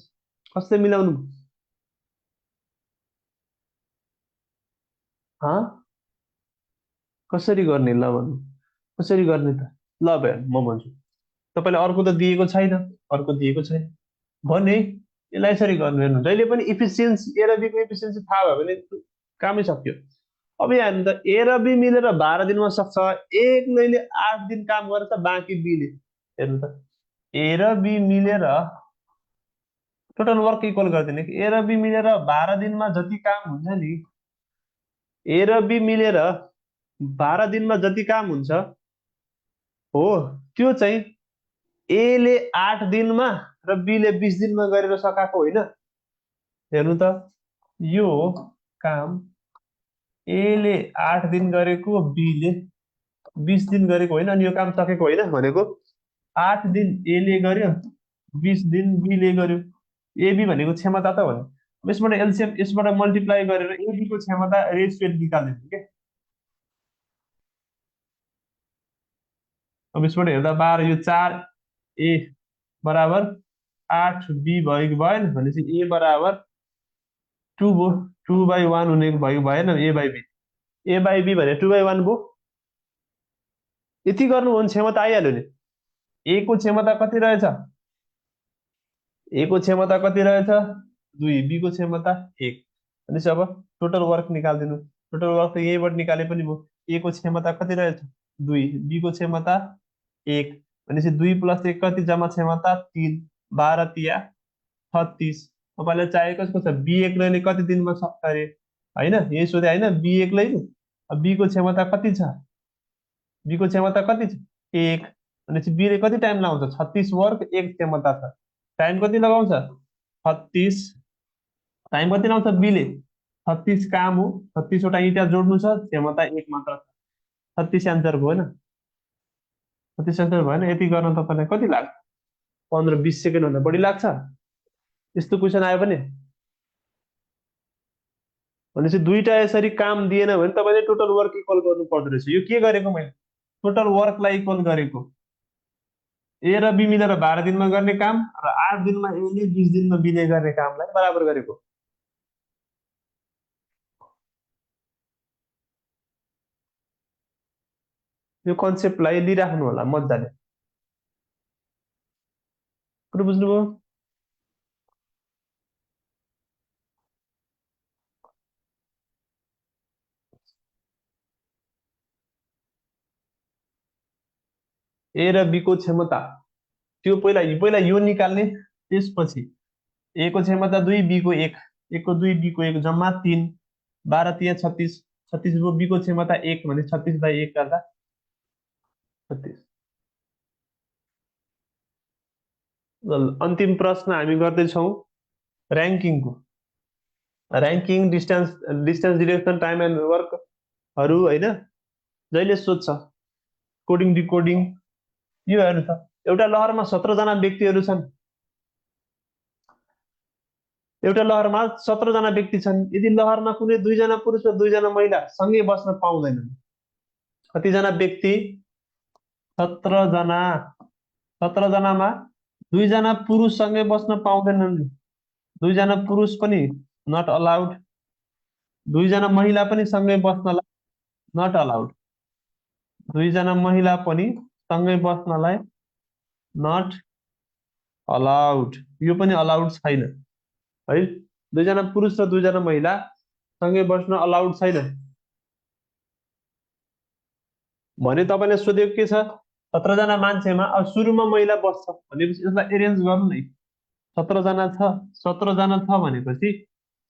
कसले मिलाउनु भयो? कसरी गर्ने ल भन्नु? कसरी गर्ने त? ल भयो म भन्छु। तपाईँले अर्को त दिएको छैन, अर्को दिएको छैन भने यसलाई यसरी गर्नु। हेर्नु, जहिले पनि इफिसियन्सी, ए र बीको इफिसियन्सी थाहा भयो भने कामै सक्यो। अब यहाँ हेर्नु त, ए र बी मिलेर 12 दिनमा सक्छ, एक्लैले 8 दिन काम गर्छ, बाँकी बीले। हेर्नु त, ए र बी मिलेर टोटल वर्क इक्वल गरिदिने कि ए र बी मिलेर 12 दिनमा जति काम हुन्छ नि, ए र बी मिलेर 12 दिनमा जति काम हुन्छ हो, त्यो चाहिँ ए ले 8 दिनमा र बी ले 20 दिनमा गरेर सकाएको होइन। हेर्नु त, यो काम ए ले 8 दिन गरेको, बी ले 20 दिन गरेको होइन। अनि यो काम सकेको होइन भनेको 8 दिन ए ले गर्यो, 20 दिन बी ले गर्यो। एबी भनेको क्षमता त भन्यो। यसबाट एलसिएम, यसबाट मल्टिप्लाई गरेर एबी को क्षमता रेसियो निकाल्दिनु के। अब यसबाट हेर्दा 12, यो 4 ए बराबर 8 बी भएको भएन भनेपछि ए बराबर 2 भयो। 2/1 हुने भएको भएन, A by B. A by B भने 2/1 भयो। यति गर्नु भने क्षमता आइहाल्यो नि। ए को क्षमता कति रहेछ? ए को क्षमता कति रहेछ? 2। बी को क्षमता 1। भनेपछि अब टोटल वर्क निकालिदिनु। टोटल वर्क त यहीँबाट निकाले पनि भयो। ए को क्षमता कति रहेछ? 2। बी को क्षमता 1 भनेपछि 2 + 1 कति? जम्मा क्षमता 3। 12 तिया 36। तपाईँलाई चाहिएको कसको छ? बी एक्लैले कति दिनमा सक्छ अरे होइन, यही सोधे होइन, बी एक्लैले। अब बी को क्षमता कति छ? बी को क्षमता कति छ? 1 भनेपछि बी ले कति टाइम लगाउँछ? 36 वर्क 1 क्षमता छ। टाइम कति लगाउँछ? 36। टाइम कति लगाउँछ बीले? 36 काम हो। 36वटा इँटा जोड्नु छ, क्षमता 1 मात्र छ। 36 एन्सर भयो होइन? 36 एन्सर भएन? यति गर्न तपाईँलाई कति लाग्छ? 15-20 सेकेन्ड भन्दा बढी लाग्छ यस्तो क्वेसन आयो भने। भनेपछि दुईटा यसरी काम दिएन भने तपाईँले टोटल वर्क इक्वल गर्नु पर्दो रहेछ। यो के गरेको मैले? टोटल वर्कलाई इक्वल गरेको। ए र बी मिलेर 12 दिनमा गर्ने काम र 8 दिनमा ए ले 20 दिनमा बीले गर्ने कामलाई बराबर गरेको। यो कन्सेप्टलाई लिइराख्नु होला मजाले। कुरो बुझ्नुभयो? ए र बी को क्षमता, त्यो पहिला पहिला यो निकाल्ने, त्यसपछि ए को क्षमता 2, बी को 1, 1 को 2, बी को 1, जम्मा 3। 12 तिया 36। 36 भयो। बी को क्षमता 1 भने 36/1 गर्दा 36। अन्तिम प्रश्न हामी गर्दैछौँ ऱ्याङ्किङको। Ranking, distance, direction, time and वर्कहरू होइन, जहिले सोध्छ। Coding, decoding. यो हेर्नु त, एउटा लहरमा 17जना व्यक्तिहरू छन्। एउटा लहरमा 17जना व्यक्ति छन्। यदि लहरमा कुनै 2जना पुरुष र 2जना महिला सँगै बस्न पाउँदैनन्, कतिजना व्यक्ति? 17जना। 17जनामा 2जना पुरुष सँगै बस्न पाउँदैनन्, 2जना पुरुष पनि नट अलाउड, 2जना महिला पनि सँगै बस्नलाई नट अलाउड, 2जना महिला पनि सँगै बस्नलाई नट अलाउड, यो पनि अलाउड छैन है। 2जना पुरुष र 2जना महिला सँगै बस्न अलाउड छैन भने तपाईँले सोधेको के छ? 17जना मान्छेमा अब सुरुमा महिला बस्छ भनेपछि यसलाई एरेन्ज गर्नु नै। 17जना छ, 17जना छ भनेपछि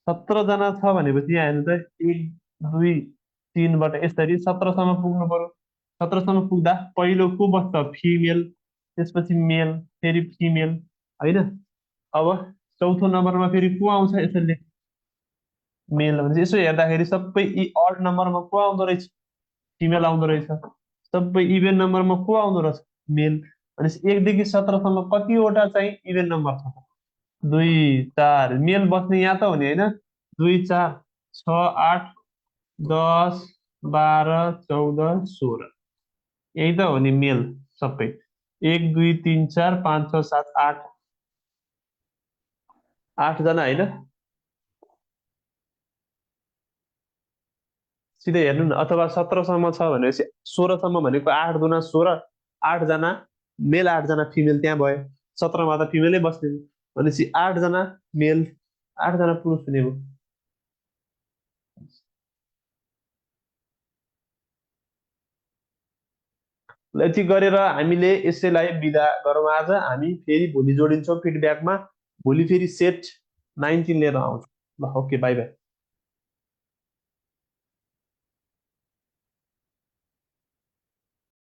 17जना छ भनेपछि यहाँ हेर्नु त, 1 2 3बाट यसरी 17सम्म पुग्नु पर्यो। 17सम्म पुग्दा पहिलो को बस्छ? फिमेल, त्यसपछि मेल, फेरि फिमेल होइन। अब चौथो नम्बरमा फेरि को आउँछ? यसरी मेल भनेपछि यसो हेर्दाखेरि सबै यी अड नम्बरमा को आउँदो रहेछ? फिमेल आउँदो रहेछ। सबै इभेन नम्बरमा को आउँदो रहेछ? मेल। भनेपछि 1 देखि 17सम्म कतिवटा चाहिँ इभेन नम्बर छ? 2 4। मेल बस्ने यहाँ त हुने होइन। 2 4 6 8 10 12 14 16, यही त हो नि मेल सबै। 1 2 3 4 5 6 7 8 8 जना होइन, सिधै हेर्नु न, अथवा 17सम्म छ भनेपछि 16सम्म भनेको 8 दुना 16, 8 जना मेल 8 जना फिमेल त्यहाँ भयो, 17मा त फिमेलै बस्ने भनेपछि 8 जना मेल 8 जना पुरुष हुने भयो। ल, यति गरेर हामीले यसैलाई बिदा गरौँ आज। हामी फेरि भोलि जोडिन्छौँ फिडब्याकमा। भोलि फेरि सेट 19 लिएर आउँछौँ। ल, ओके, बाई बाई।